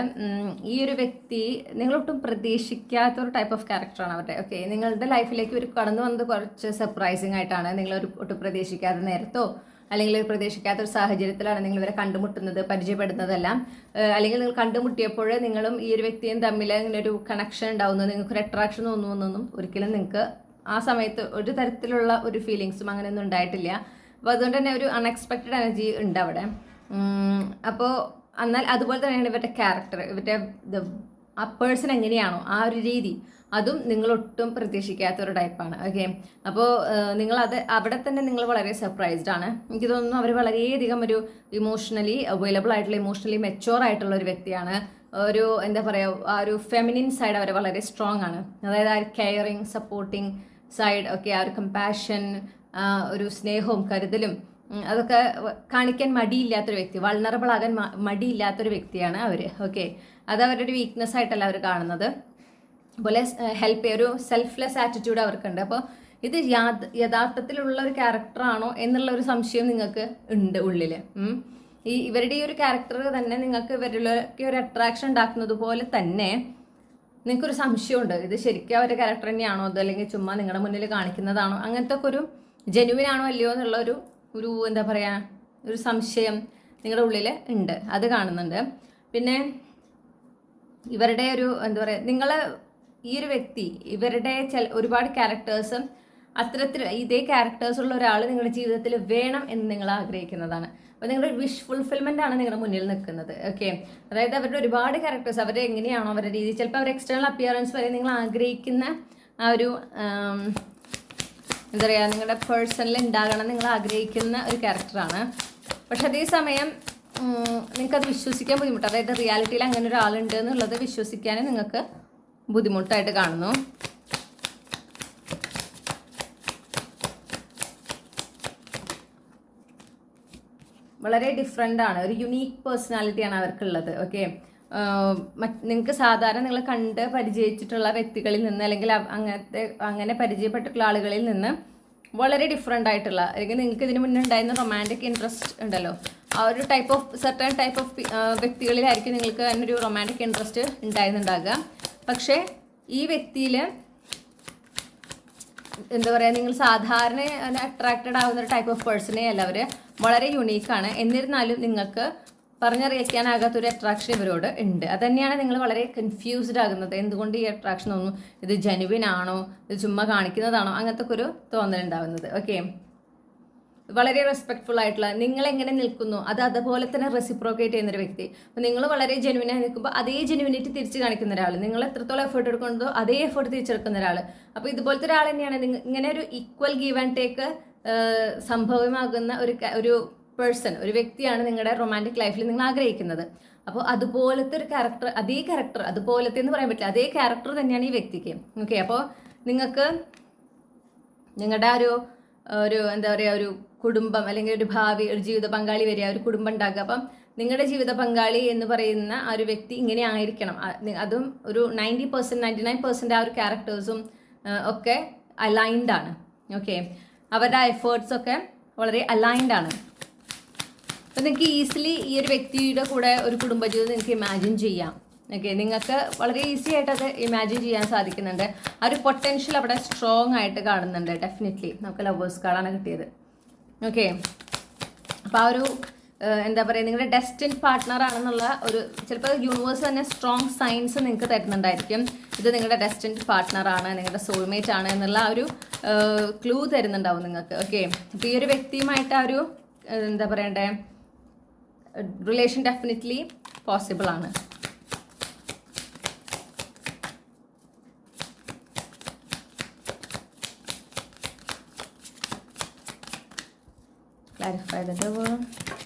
ഈ ഒരു വ്യക്തി നിങ്ങളൊട്ടും പ്രതീക്ഷിക്കാത്ത ഒരു ടൈപ്പ് ഓഫ് ക്യാരക്ടറാണ് അവരുടെ. ഓക്കെ, നിങ്ങളുടെ ലൈഫിലേക്ക് ഒരു കടന്നു വന്നത് കുറച്ച് സർപ്രൈസിങ് ആയിട്ടാണ്. നിങ്ങളൊരു ഒട്ടും പ്രതീക്ഷിക്കാത്ത നേരത്തോ അല്ലെങ്കിൽ ഒരു പ്രതീക്ഷിക്കാത്ത ഒരു സാഹചര്യത്തിലാണ് നിങ്ങൾ ഇവരെ കണ്ടുമുട്ടുന്നത്, പരിചയപ്പെടുന്നതെല്ലാം. അല്ലെങ്കിൽ നിങ്ങൾ കണ്ടുമുട്ടിയപ്പോൾ നിങ്ങളും ഈ ഒരു വ്യക്തിയും തമ്മിൽ ഇങ്ങനെ ഒരു കണക്ഷൻ ഉണ്ടാവുന്നത്, നിങ്ങൾക്കൊരു അട്രാക്ഷൻ തോന്നുമെന്നൊന്നും ഒരിക്കലും നിങ്ങൾക്ക് ആ സമയത്ത് ഒരു തരത്തിലുള്ള ഒരു ഫീലിങ്സും അങ്ങനെയൊന്നും ഉണ്ടായിട്ടില്ല. അപ്പോൾ അതുകൊണ്ട് തന്നെ ഒരു അൺഎക്സ്പെക്റ്റഡ് എനർജി ഉണ്ട് അവിടെ. അപ്പോൾ എന്നാൽ അതുപോലെ തന്നെയാണ് ഇവരുടെ ക്യാരക്ടർ, ഇവരുടെ ആ പേഴ്സൺ എങ്ങനെയാണോ ആ ഒരു രീതി, അതും നിങ്ങളൊട്ടും പ്രതീക്ഷിക്കാത്ത ഒരു ടൈപ്പാണ്. ഓക്കെ, അപ്പോൾ നിങ്ങളത് അവിടെ തന്നെ നിങ്ങൾ വളരെ സർപ്രൈസ്ഡ് ആണ്. എനിക്ക് തോന്നുന്നു അവർ വളരെയധികം ഒരു ഇമോഷണലി അവൈലബിൾ ആയിട്ടുള്ള, ഇമോഷണലി മെച്ചുവർ ആയിട്ടുള്ള ഒരു വ്യക്തിയാണ്. ഒരു എന്താ പറയുക, ആ ഒരു ഫെമിനിൻ സൈഡ് അവർ വളരെ സ്ട്രോങ് ആണ്. അതായത് ആ ഒരു കെയറിങ്, സപ്പോർട്ടിങ് സൈഡ്, ഓക്കെ, ആ ഒരു കമ്പാഷൻ, ഒരു സ്നേഹവും കരുതലും അതൊക്കെ കാണിക്കാൻ മടിയില്ലാത്തൊരു വ്യക്തി, വൾണറബിൾ ആകാൻ മടിയില്ലാത്തൊരു വ്യക്തിയാണ് അവർ. ഓക്കെ, അത് അവരുടെ ഒരു വീക്ക്നെസ് ആയിട്ടല്ല അവർ കാണുന്നത്. അതുപോലെ ഹെൽപ്പ് ഒരു സെൽഫ്ലെസ് ആറ്റിറ്റ്യൂഡ് അവർക്കുണ്ട്. അപ്പോൾ ഇത് യഥാർത്ഥത്തിലുള്ള ഒരു ക്യാരക്ടറാണോ എന്നുള്ള ഒരു സംശയം നിങ്ങൾക്ക് ഉണ്ട് ഉള്ളിൽ. ഇവരുടെ ഈ ഒരു ക്യാരക്ടർ തന്നെ നിങ്ങൾക്ക് ഇവരിലൊക്കെ ഒരു അട്രാക്ഷൻ ഉണ്ടാക്കുന്നത് പോലെ തന്നെ നിങ്ങൾക്കൊരു സംശയമുണ്ട്, ഇത് ശരിക്കും അവരുടെ ക്യാരക്ടർ തന്നെയാണോ, അത് അല്ലെങ്കിൽ ചുമ്മാ നിങ്ങളുടെ മുന്നിൽ കാണിക്കുന്നതാണോ, അങ്ങനത്തെ ഒക്കെ ഒരു ജെനുവിൻ ആണോ അല്ലയോ എന്നുള്ള ഒരു എന്താ പറയുക, ഒരു സംശയം നിങ്ങളുടെ ഉള്ളിൽ ഉണ്ട്, അത് കാണുന്നുണ്ട്. പിന്നെ ഇവരുടെ ഒരു എന്താ പറയുക, നിങ്ങൾ ഈ ഒരു വ്യക്തി ഇവരുടെ ഒരുപാട് ക്യാരക്ടേഴ്സും അത്തരത്തിൽ ഇതേ ക്യാരക്ടേഴ്സ് ഉള്ള ഒരാൾ നിങ്ങളുടെ ജീവിതത്തിൽ വേണം എന്ന് നിങ്ങൾ ആഗ്രഹിക്കുന്നതാണ്. അപ്പോൾ നിങ്ങളുടെ വിഷ് ഫുൾഫിൽമെൻ്റ് ആണ് നിങ്ങളുടെ മുന്നിൽ നിൽക്കുന്നത്. ഓക്കെ, അതായത് അവരുടെ ഒരുപാട് ക്യാരക്ടേഴ്സ്, അവരുടെ എങ്ങനെയാണോ അവരുടെ രീതി, ചിലപ്പോൾ അവർ എക്സ്റ്റേണൽ അപ്പിയറൻസ് വരെ നിങ്ങൾ ആഗ്രഹിക്കുന്ന ആ ഒരു എന്താ പറയുക, നിങ്ങളുടെ പേഴ്സണിൽ ഉണ്ടാകണം നിങ്ങൾ ആഗ്രഹിക്കുന്ന ഒരു ക്യാരക്ടറാണ്. പക്ഷെ അതേസമയം നിങ്ങൾക്കത് വിശ്വസിക്കാൻ ബുദ്ധിമുട്ട്, അതായത് റിയാലിറ്റിയിൽ അങ്ങനെ ഒരാളുണ്ട് എന്നുള്ളത് വിശ്വസിക്കാൻ നിങ്ങൾക്ക് ബുദ്ധിമുട്ടായിട്ട് കാണുന്നു. വളരെ ഡിഫറെൻ്റ് ആണ്, ഒരു യുണീക്ക് പേഴ്സണാലിറ്റിയാണ് അവർക്കുള്ളത്. ഓക്കെ, നിങ്ങൾക്ക് സാധാരണ നിങ്ങൾ കണ്ട് പരിചയിച്ചിട്ടുള്ള വ്യക്തികളിൽ നിന്ന് അല്ലെങ്കിൽ അങ്ങനെ പരിചയപ്പെട്ടിട്ടുള്ള ആളുകളിൽ നിന്ന് വളരെ ഡിഫറെൻ്റ് ആയിട്ടുള്ള, അല്ലെങ്കിൽ നിങ്ങൾക്ക് ഇതിന് മുന്നേ ഉണ്ടായിരുന്ന റൊമാൻറ്റിക് ഇൻട്രസ്റ്റ് ഉണ്ടല്ലോ, ആ ഒരു സർട്ടൺ ടൈപ്പ് ഓഫ് വ്യക്തികളിലായിരിക്കും നിങ്ങൾക്ക് അതിനൊരു റൊമാൻറ്റിക് ഇൻട്രസ്റ്റ് ഉണ്ടായിരുന്നുണ്ടാകുക. പക്ഷേ ഈ വ്യക്തിയിൽ എന്താ പറയുക, നിങ്ങൾ സാധാരണ അട്രാക്റ്റഡ് ആവുന്ന ഒരു ടൈപ്പ് ഓഫ് പേഴ്സണേ അല്ല അവർ. വളരെ യുണീക്കാണ്. എന്നിരുന്നാലും നിങ്ങൾക്ക് പറഞ്ഞറിയിക്കാനാകാത്തൊരു അട്രാക്ഷൻ ഇവരോട് ഉണ്ട്. അത് തന്നെയാണ് നിങ്ങൾ വളരെ കൺഫ്യൂസ്ഡ് ആകുന്നത്. എന്തുകൊണ്ട് ഈ അട്രാക്ഷൻ ഒന്നും, ഇത് ജെനുവിൻ ആണോ, ഇത് ചുമ്മാ കാണിക്കുന്നതാണോ, അങ്ങനത്തെ ഒരു തോന്നലുണ്ടാവുന്നത്. ഓക്കെ, വളരെ റെസ്പെക്ട്ഫുൾ ആയിട്ടുള്ള, നിങ്ങൾ എങ്ങനെ നിൽക്കുന്നു അത് അതുപോലെ തന്നെ റെസിപ്രോക്കേറ്റ് ചെയ്യുന്നൊരു വ്യക്തി. അപ്പോൾ നിങ്ങൾ വളരെ ജെനുവിനായി നിൽക്കുമ്പോൾ അതേ ജെനുവിനിറ്റി തിരിച്ച് കാണിക്കുന്ന ഒരാൾ, നിങ്ങൾ എത്രത്തോളം എഫേർട്ട് എടുക്കുന്നതോ അതേ എഫേർട്ട് തിരിച്ചെടുക്കുന്ന ഒരാൾ. അപ്പോൾ ഇതുപോലത്തെ ഒരാൾ തന്നെയാണ് ഇങ്ങനെ ഒരു ഈക്വൽ ഗീവ് ആൻഡ് ടേക്ക് സംഭവമാകുന്ന ഒരു പേഴ്സൺ, ഒരു വ്യക്തിയാണ് നിങ്ങളുടെ റൊമാൻറ്റിക് ലൈഫിൽ നിങ്ങൾ ആഗ്രഹിക്കുന്നത്. അപ്പോൾ അതുപോലത്തെ ഒരു ക്യാരക്ടർ, അതേ ക്യാരക്ടർ, അതുപോലത്തെ എന്ന് പറയാൻ പറ്റില്ല, അതേ ക്യാരക്ടർ തന്നെയാണ് ഈ വ്യക്തിക്ക്. ഓക്കെ, അപ്പോൾ നിങ്ങൾക്ക് നിങ്ങളുടെ ഒരു എന്താ പറയുക, ഒരു കുടുംബം അല്ലെങ്കിൽ ഒരു ഭാവി, ഒരു ജീവിത പങ്കാളി വരിക, ഒരു കുടുംബം ഉണ്ടാക്കുക. അപ്പം നിങ്ങളുടെ ജീവിത പങ്കാളി എന്ന് പറയുന്ന ആ ഒരു വ്യക്തി ഇങ്ങനെ ആയിരിക്കണം. അതും ഒരു 90%, 99% ആ ഒരു ക്യാരക്ടേഴ്സും ഒക്കെ അലൈൻഡ് ആണ്. ഓക്കെ, അവരുടെ എഫേർട്സ് ഒക്കെ വളരെ അലൈൻഡ് ആണ്. അപ്പം നിങ്ങൾക്ക് ഈസിലി ഈ ഒരു വ്യക്തിയുടെ കൂടെ ഒരു കുടുംബജീവിതം നിങ്ങൾക്ക് ഇമാജിൻ ചെയ്യാം. ഓക്കെ, നിങ്ങൾക്ക് വളരെ ഈസി ആയിട്ട് അത് ഇമാജിൻ ചെയ്യാൻ സാധിക്കുന്നുണ്ട്. ആ ഒരു പൊട്ടൻഷ്യൽ അവിടെ സ്ട്രോങ് ആയിട്ട് കാണുന്നുണ്ട്. ഡെഫിനറ്റ്ലി നമുക്ക് ലവേഴ്സ് കാർഡാണ് കിട്ടിയത്. ഓക്കെ, അപ്പോൾ ആ ഒരു എന്താ പറയുക, നിങ്ങളുടെ ഡെസ്റ്റിൻ പാർട്ട്ണർ ആണെന്നുള്ള ഒരു, ചിലപ്പോൾ യൂണിവേഴ്സ് തന്നെ സ്ട്രോങ് സൈൻസ് നിങ്ങൾക്ക് തരുന്നുണ്ടായിരിക്കും. ഇത് നിങ്ങളുടെ ഡെസ്റ്റിൻ പാർട്ട്ണർ ആണ്, നിങ്ങളുടെ സോൾമേറ്റ് ആണ് എന്നുള്ള ആ ഒരു ക്ലൂ തരുന്നുണ്ടാവും നിങ്ങൾക്ക്. ഓക്കെ, അപ്പോൾ ഈ ഒരു വ്യക്തിയുമായിട്ട് ആ ഒരു എന്താ പറയണ്ടേ, റിലേഷൻ ഡെഫിനറ്റ്ലി പോസിബിൾ ആണ്. Clarify the devil.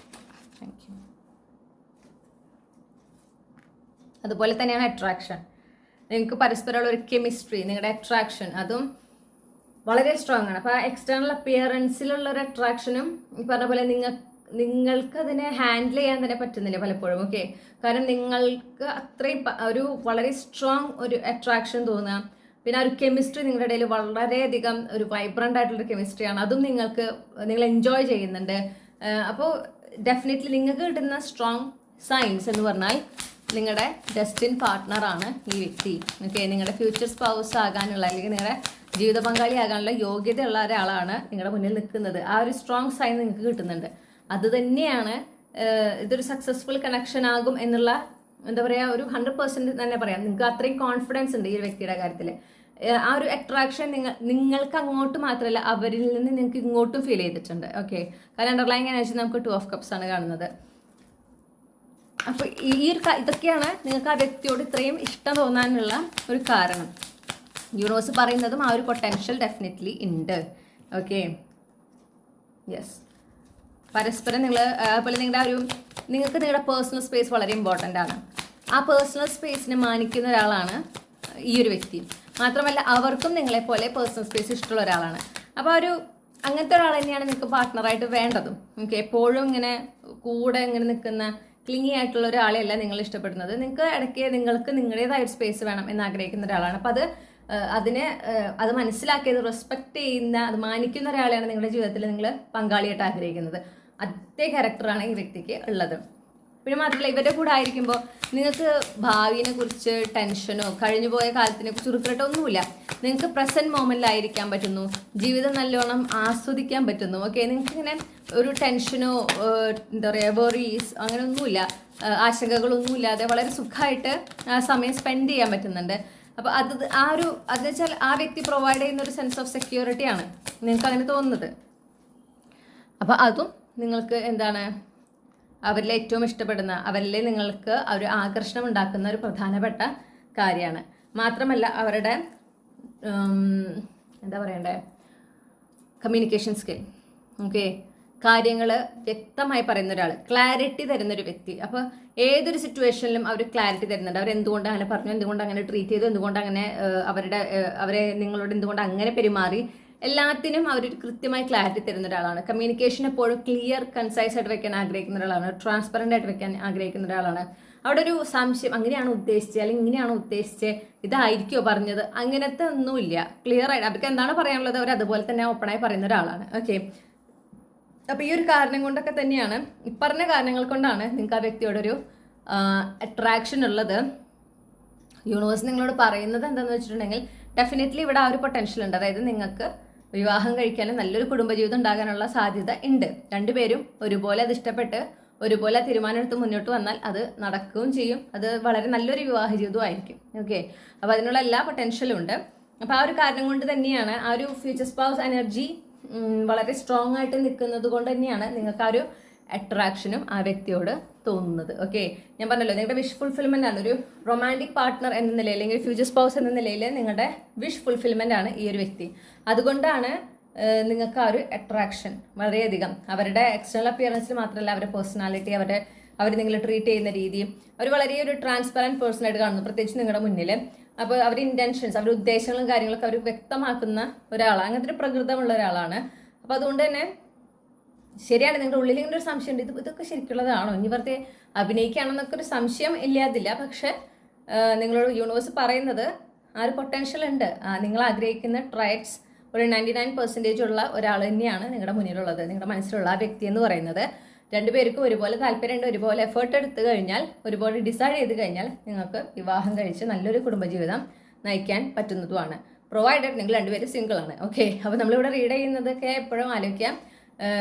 Thank you. അതുപോലെ തന്നെയാണ് അട്രാക്ഷൻ. നിങ്ങൾക്ക് പരസ്പരമുള്ള ഒരു കെമിസ്ട്രി, നിങ്ങളുടെ അട്രാക്ഷൻ അതും വളരെ സ്ട്രോങ് ആണ്. അപ്പോൾ ആ എക്സ്റ്റേണൽ അപ്പിയറൻസിലുള്ള ഒരു അട്രാക്ഷനും ഈ പറഞ്ഞ പോലെ നിങ്ങൾക്ക് അതിനെ ഹാൻഡിൽ ചെയ്യാൻ തന്നെ പറ്റുന്നില്ല പലപ്പോഴും. ഓക്കെ, കാരണം നിങ്ങൾക്ക് അത്രയും ഒരു വളരെ സ്ട്രോങ് ഒരു അട്രാക്ഷൻ തോന്നുക. പിന്നെ ആ ഒരു കെമിസ്ട്രി നിങ്ങളുടെ ഇടയിൽ വളരെയധികം ഒരു വൈബ്രൻ്റ് ആയിട്ടുള്ളൊരു കെമിസ്ട്രിയാണ്. അതും നിങ്ങൾ എൻജോയ് ചെയ്യുന്നുണ്ട്. അപ്പോൾ ഡെഫിനറ്റ്ലി നിങ്ങൾക്ക് കിട്ടുന്ന സ്ട്രോങ് സൈൻസ് എന്ന് പറഞ്ഞാൽ നിങ്ങളുടെ ഡെസ്റ്റിൻ പാർട്ട്ണറാണ് ഈ വ്യക്തി. ഓക്കെ, നിങ്ങളുടെ ഫ്യൂച്ചർ സ്പൗസ് ആകാനുള്ള അല്ലെങ്കിൽ നിങ്ങളുടെ ജീവിത പങ്കാളി ആകാനുള്ള യോഗ്യതയുള്ള ഒരാളാണ് നിങ്ങളുടെ മുന്നിൽ നിൽക്കുന്നത്. ആ ഒരു സ്ട്രോങ് സൈൻ നിങ്ങൾക്ക് കിട്ടുന്നുണ്ട്. അത് തന്നെയാണ് ഇതൊരു സക്സസ്ഫുൾ കണക്ഷൻ ആകും എന്നുള്ള എന്താ പറയുക, ഒരു 100% തന്നെ പറയാം. നിങ്ങൾക്ക് അത്രയും കോൺഫിഡൻസ് ഉണ്ട് ഈ ഒരു വ്യക്തിയുടെ കാര്യത്തിൽ. ആ ഒരു അട്രാക്ഷൻ നിങ്ങൾക്ക് അങ്ങോട്ട് മാത്രമല്ല അവരിൽ നിന്ന് നിങ്ങൾക്ക് ഇങ്ങോട്ടും ഫീൽ ചെയ്തിട്ടുണ്ട്. ഓക്കെ, കാരണം അണ്ടർലൈൻ എനർജി നമുക്ക് 2 of Cups ആണ് കാണുന്നത്. അപ്പോൾ ഇതൊക്കെയാണ് നിങ്ങൾക്ക് ആ വ്യക്തിയോട് ഇത്രയും ഇഷ്ടം തോന്നാനുള്ള ഒരു കാരണം. യൂണിവേഴ്സ് പറയുന്നതും ആ ഒരു പൊട്ടൻഷ്യൽ ഡെഫിനറ്റ്ലി ഉണ്ട്. ഓക്കെ, യെസ്, പരസ്പരം അതുപോലെ നിങ്ങൾക്ക് നിങ്ങളുടെ പേഴ്സണൽ സ്പേസ് വളരെ ഇമ്പോർട്ടൻ്റ് ആണ്. ആ പേഴ്സണൽ സ്പേസിനെ മാനിക്കുന്ന ഒരാളാണ് ഈ ഒരു വ്യക്തി. മാത്രമല്ല അവർക്കും നിങ്ങളെപ്പോലെ പേഴ്സണൽ സ്പേസ് ഇഷ്ടമുള്ള ഒരാളാണ്. അപ്പോൾ അങ്ങനത്തെ ഒരാൾ തന്നെയാണ് നിങ്ങൾക്ക് പാർട്ട്ണറായിട്ട് വേണ്ടതും. ഓക്കെ, എപ്പോഴും കൂടെ നിൽക്കുന്ന ക്ലിങ്ങി ആയിട്ടുള്ള ഒരാളെയല്ല നിങ്ങൾ ഇഷ്ടപ്പെടുന്നത്. നിങ്ങൾക്ക് ഇടയ്ക്ക് നിങ്ങൾക്ക് നിങ്ങളുടേതായ ഒരു സ്പേസ് വേണം എന്ന് ആഗ്രഹിക്കുന്ന ഒരാളാണ്. അപ്പോൾ അത് മനസ്സിലാക്കിയത്, റെസ്പെക്റ്റ് ചെയ്യുന്ന, അത് മാനിക്കുന്ന ഒരാളെയാണ് നിങ്ങളുടെ ജീവിതത്തിൽ നിങ്ങൾ പങ്കാളിയായിട്ട് ആഗ്രഹിക്കുന്നത്. അതേ ക്യാരക്ടറാണ് ഈ വ്യക്തിക്ക് ഉള്ളത്. പിന്നെ മാത്രമല്ല ഇവരുടെ കൂടെ ആയിരിക്കുമ്പോൾ നിങ്ങൾക്ക് ഭാവിയെ കുറിച്ച് ടെൻഷനോ കഴിഞ്ഞുപോയ കാലത്തിനെ കുറിച്ച് റിഗ്രറ്റോ ഒന്നുമില്ല. നിങ്ങൾക്ക് പ്രസന്റ് മൊമെന്റിലായിരിക്കാൻ പറ്റുന്നു, ജീവിതം നല്ലോണം ആസ്വദിക്കാൻ പറ്റുന്നു. ഓക്കെ, നിങ്ങൾക്ക് ഇങ്ങനെ ഒരു ടെൻഷനോ എന്താ പറയുക വെറീസ് അങ്ങനെ ഒന്നുമില്ല, ആശങ്കകളൊന്നുമില്ലാതെ വളരെ സുഖമായിട്ട് സമയം സ്പെൻഡ് ചെയ്യാൻ പറ്റുന്നുണ്ട്. അപ്പോൾ അതെന്ന് വെച്ചാൽ ആ വ്യക്തി പ്രൊവൈഡ് ചെയ്യുന്ന ഒരു സെൻസ് ഓഫ് സെക്യൂരിറ്റിയാണ് നിങ്ങൾക്ക് അങ്ങനെ തോന്നുന്നത്. അപ്പോൾ അതും നിങ്ങൾക്ക് എന്താണ് അവരിൽ ഏറ്റവും ഇഷ്ടപ്പെടുന്ന, അവരിൽ നിങ്ങൾക്ക് ഒരു ആകർഷണം ഉണ്ടാക്കുന്ന ഒരു പ്രധാനപ്പെട്ട കാര്യമാണ്. മാത്രമല്ല അവരുടെ എന്താ പറയണ്ടേ, കമ്മ്യൂണിക്കേഷൻ സ്കിൽ. ഓക്കെ, കാര്യങ്ങൾ വ്യക്തമായി പറയുന്ന ഒരാൾ, ക്ലാരിറ്റി തരുന്നൊരു വ്യക്തി. അപ്പോൾ ഏതൊരു സിറ്റുവേഷനിലും അവർ ക്ലാരിറ്റി തരുന്നുണ്ട്. അവർ എന്തുകൊണ്ട് അങ്ങനെ പറഞ്ഞു, എന്തുകൊണ്ട് അങ്ങനെ ട്രീറ്റ് ചെയ്തു, എന്തുകൊണ്ട് അങ്ങനെ അവരെ നിങ്ങളോട് എന്തുകൊണ്ട് അങ്ങനെ പെരുമാറി, എല്ലാത്തിനും അവരൊരു കൃത്യമായി ക്ലാരിറ്റി തരുന്ന ഒരാളാണ്. കമ്മ്യൂണിക്കേഷൻ എപ്പോഴും ക്ലിയർ കൺസൈസ് ആയിട്ട് വെക്കാൻ ആഗ്രഹിക്കുന്ന ഒരാളാണ്. ട്രാൻസ്പെറൻ്റ് ആയിട്ട് വെക്കാൻ ആഗ്രഹിക്കുന്ന ഒരാളാണ്. അവിടെ ഒരു സംശയം, അങ്ങനെയാണോ ഉദ്ദേശിച്ചത് അല്ലെങ്കിൽ ഇങ്ങനെയാണോ ഉദ്ദേശിച്ചത്, ഇതായിരിക്കുമോ പറഞ്ഞത്, അങ്ങനത്തെ ഒന്നുമില്ല. ക്ലിയർ ആയിട്ട് അവർക്ക് എന്താണ് പറയാനുള്ളത് അവർ അതുപോലെ തന്നെ ഓപ്പണായി പറയുന്ന ഒരാളാണ്. ഓക്കെ, അപ്പോൾ ഈ ഒരു കാരണം കൊണ്ടൊക്കെ തന്നെയാണ്, ഈ പറഞ്ഞ കാരണങ്ങൾ കൊണ്ടാണ് നിങ്ങൾക്ക് ആ വ്യക്തിയോടൊരു അട്രാക്ഷൻ ഉള്ളത്. യൂണിവേഴ്സ് നിങ്ങളോട് പറയുന്നത് എന്താണെന്ന് വെച്ചിട്ടുണ്ടെങ്കിൽ ഡെഫിനറ്റ്ലി ഇവിടെ ആ ഒരു പൊട്ടൻഷ്യൽ ഉണ്ട്. അതായത് നിങ്ങൾക്ക് വിവാഹം കഴിക്കാനും നല്ലൊരു കുടുംബജീവിതം ഉണ്ടാകാനുള്ള സാധ്യത ഉണ്ട്. രണ്ടുപേരും ഒരുപോലെ അത് ഇഷ്ടപ്പെട്ട് ഒരുപോലെ തീരുമാനമെടുത്ത് മുന്നോട്ട് വന്നാൽ അത് നടക്കുകയും ചെയ്യും. അത് വളരെ നല്ലൊരു വിവാഹ ജീവിതവും ആയിരിക്കും. ഓക്കെ, അപ്പോൾ അതിനുള്ള എല്ലാ പൊട്ടൻഷ്യലും ഉണ്ട്. അപ്പോൾ ആ ഒരു കാരണം കൊണ്ട് തന്നെയാണ് ആ ഒരു ഫ്യൂച്ചർ സ്പൗസ് എനർജി വളരെ സ്ട്രോങ് ആയിട്ട് നിൽക്കുന്നത് കൊണ്ട് തന്നെയാണ് നിങ്ങൾക്ക് ആ ഒരു അട്രാക്ഷനും ആ വ്യക്തിയോട് തോന്നുന്നത്. ഓക്കെ, ഞാൻ പറഞ്ഞല്ലോ നിങ്ങളുടെ വിഷ് ഫുൾഫിൽമെന്റ് ആണ്. ഒരു റൊമാൻറ്റിക് പാർട്ട്ണർ എന്ന നിലയിൽ അല്ലെങ്കിൽ ഫ്യൂച്ചർ സ്പൗസ് എന്ന നിലയിൽ നിങ്ങളുടെ വിഷ് ഫുൾഫിൽമെന്റ് ആണ് ഈ ഒരു വ്യക്തി. അതുകൊണ്ടാണ് നിങ്ങൾക്ക് ആ ഒരു അട്രാക്ഷൻ വളരെയധികം. അവരുടെ എക്സ്റ്റേണൽ അപ്പിയറൻസിൽ മാത്രമല്ല, അവരുടെ പേഴ്സണാലിറ്റി, അവർ നിങ്ങൾ ട്രീറ്റ് ചെയ്യുന്ന രീതി, അവർ വളരെ ഒരു ട്രാൻസ്പെറൻറ്റ് പേഴ്സണായിട്ട് കാണുന്നു, പ്രത്യേകിച്ച് നിങ്ങളുടെ മുന്നിൽ. അപ്പോൾ അവരുടെ ഇൻറ്റൻഷൻസ്, അവരുടെ ഉദ്ദേശങ്ങളും കാര്യങ്ങളൊക്കെ അവർ വ്യക്തമാക്കുന്ന ഒരാളാണ്. അങ്ങനത്തെ ഒരു പ്രകൃതമുള്ള ഒരാളാണ്. അപ്പോൾ അതുകൊണ്ട് തന്നെ ശരിയാണ്, നിങ്ങളുടെ ഉള്ളിൽ ഇങ്ങനെ ഒരു സംശയം ഉണ്ട്, ഇതൊക്കെ ശരിക്കുള്ളതാണോ, ഇനി വെറുതെ അഭിനയിക്കുകയാണെന്നൊക്കെ ഒരു സംശയം ഇല്ലാതില്ല. പക്ഷെ നിങ്ങളോട് യൂണിവേഴ്സ് പറയുന്നത് ആ ഒരു പൊട്ടൻഷ്യൽ ഉണ്ട്. നിങ്ങൾ ആഗ്രഹിക്കുന്ന ട്രൈറ്റ്സ് ഒരു 99% ഉള്ള ഒരാൾ തന്നെയാണ് നിങ്ങളുടെ മുന്നിലുള്ളത്, നിങ്ങളുടെ മനസ്സിലുള്ള ആ വ്യക്തി എന്ന് പറയുന്നത്. രണ്ടുപേർക്കും ഒരുപോലെ താല്പര്യമുണ്ട്, ഒരുപോലെ എഫേർട്ട് എടുത്തു കഴിഞ്ഞാൽ, ഒരുപോലെ ഡിസൈഡ് ചെയ്ത് കഴിഞ്ഞാൽ നിങ്ങൾക്ക് വിവാഹം കഴിച്ച് നല്ലൊരു കുടുംബജീവിതം നയിക്കാൻ പറ്റുന്നതുമാണ്. പ്രൊവൈഡഡ് നിങ്ങൾ രണ്ടുപേരും സിംഗിൾ ആണ്. ഓക്കെ, അപ്പോൾ നമ്മളിവിടെ റീഡ് ചെയ്യുന്നതൊക്കെ എപ്പോഴും ആലോചിക്കാം.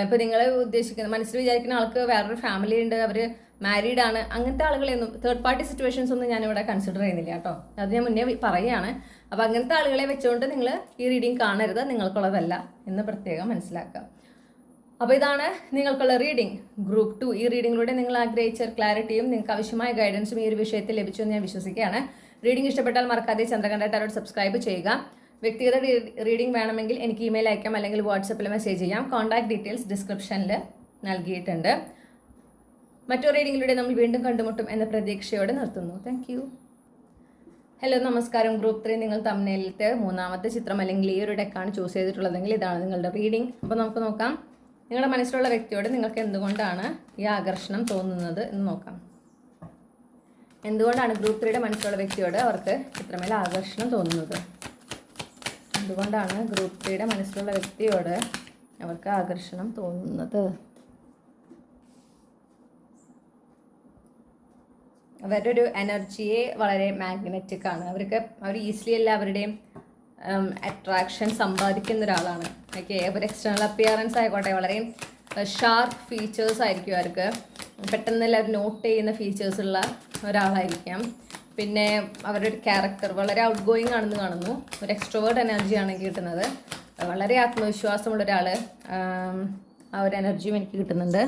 ഇപ്പോൾ നിങ്ങൾ ഉദ്ദേശിക്കുന്ന മനസ്സിൽ വിചാരിക്കുന്ന ആൾക്ക് വേറൊരു ഫാമിലി ഉണ്ട്, അവർ മാരീഡ് ആണ്, അങ്ങനത്തെ ആളുകളെയൊന്നും തേർഡ് പാർട്ടി സിറ്റുവേഷൻസ് ഒന്നും ഞാനിവിടെ കൺസിഡർ ചെയ്യുന്നില്ല കേട്ടോ. അത് ഞാൻ മുന്നേ പറയുകയാണ്. അപ്പോൾ അങ്ങനത്തെ ആളുകളെ വെച്ചുകൊണ്ട് നിങ്ങൾ ഈ റീഡിങ് കാണരുത്, നിങ്ങൾക്കുള്ളതല്ല എന്ന് പ്രത്യേകം മനസ്സിലാക്കുക. അപ്പോൾ ഇതാണ് നിങ്ങൾക്കുള്ള റീഡിംഗ് ഗ്രൂപ്പ് 2. ഈ റീഡിങ്ങിലൂടെ നിങ്ങൾ ആഗ്രഹിച്ച ക്ലാരിറ്റിയും നിങ്ങൾക്ക് ആവശ്യമായ ഗൈഡൻസും ഈ ഒരു വിഷയത്തിൽ ലഭിച്ചു എന്ന് ഞാൻ വിശ്വസിക്കുകയാണ്. റീഡിംഗ് ഇഷ്ടപ്പെട്ടാൽ മറക്കാതെ ചന്ദ്രകണ്ഠ ടാരോട്ട് സബ്സ്ക്രൈബ് ചെയ്യുക. വ്യക്തിഗത റീഡിംഗ് വേണമെങ്കിൽ എനിക്ക് ഇമെയിൽ അയക്കാം, അല്ലെങ്കിൽ വാട്സപ്പിൽ മെസ്സേജ് ചെയ്യാം. കോൺടാക്ട് ഡീറ്റെയിൽസ് ഡിസ്ക്രിപ്ഷനിൽ നൽകിയിട്ടുണ്ട്. മറ്റൊരു റീഡിങ്ങിലൂടെ നമ്മൾ വീണ്ടും കണ്ടുമുട്ടും എന്ന പ്രതീക്ഷയോടെ നിർത്തുന്നു. Thank you. ഹലോ, നമസ്കാരം. ഗ്രൂപ്പ് 3 നിങ്ങൾ തമ്മിലത്തെ 3ാമത്തെ ചിത്രം അല്ലെങ്കിൽ ഈ ഒരു ഡെക്കാണ് ചൂസ് ചെയ്തിട്ടുള്ളതെങ്കിൽ ഇതാണ് നിങ്ങളുടെ റീഡിംഗ്. അപ്പോൾ നമുക്ക് നോക്കാം നിങ്ങളുടെ മനസ്സിലുള്ള വ്യക്തിയോട് നിങ്ങൾക്ക് എന്തുകൊണ്ടാണ് ഈ ആകർഷണം തോന്നുന്നത് എന്ന് നോക്കാം. എന്തുകൊണ്ടാണ് ഗ്രൂപ്പ് 3യുടെ മനസ്സിലുള്ള വ്യക്തിയോട് അവർക്ക് ഇത്രമേൽ ആകർഷണം തോന്നുന്നത്? എന്തുകൊണ്ടാണ് ഗ്രൂപ്പ് 3യുടെ മനസ്സിലുള്ള വ്യക്തിയോട് അവർക്ക് ആകർഷണം തോന്നുന്നത്? അവരുടെ ഒരു എനർജിയെ വളരെ മാഗ്നറ്റിക് ആണ്. അവർ ഈസിലി എല്ലാവരുടെയും അട്രാക്ഷൻ സമ്പാദിക്കുന്ന ഒരാളാണ്. ഓക്കെ, അവർ എക്സ്റ്റേണൽ അപ്പിയറൻസ് ആയിക്കോട്ടെ വളരെ ഷാർപ്പ് ഫീച്ചേഴ്സ് ആയിരിക്കും അവർക്ക്. പെട്ടെന്ന് എല്ലാവരും നോട്ട് ചെയ്യുന്ന ഫീച്ചേഴ്സ് ഉള്ള ഒരാളായിരിക്കാം. പിന്നെ അവരുടെ ഒരു ക്യാരക്ടർ വളരെ ഔട്ട് ഗോയിങ് ആണെന്ന് കാണുന്നു. ഒരു എക്സ്ട്രോവേർട്ട് എനർജിയാണ് എനിക്ക് കിട്ടുന്നത്. വളരെ ആത്മവിശ്വാസമുള്ള ഒരാൾ, ആ ഒരു എനർജിയും എനിക്ക് കിട്ടുന്നുണ്ട്.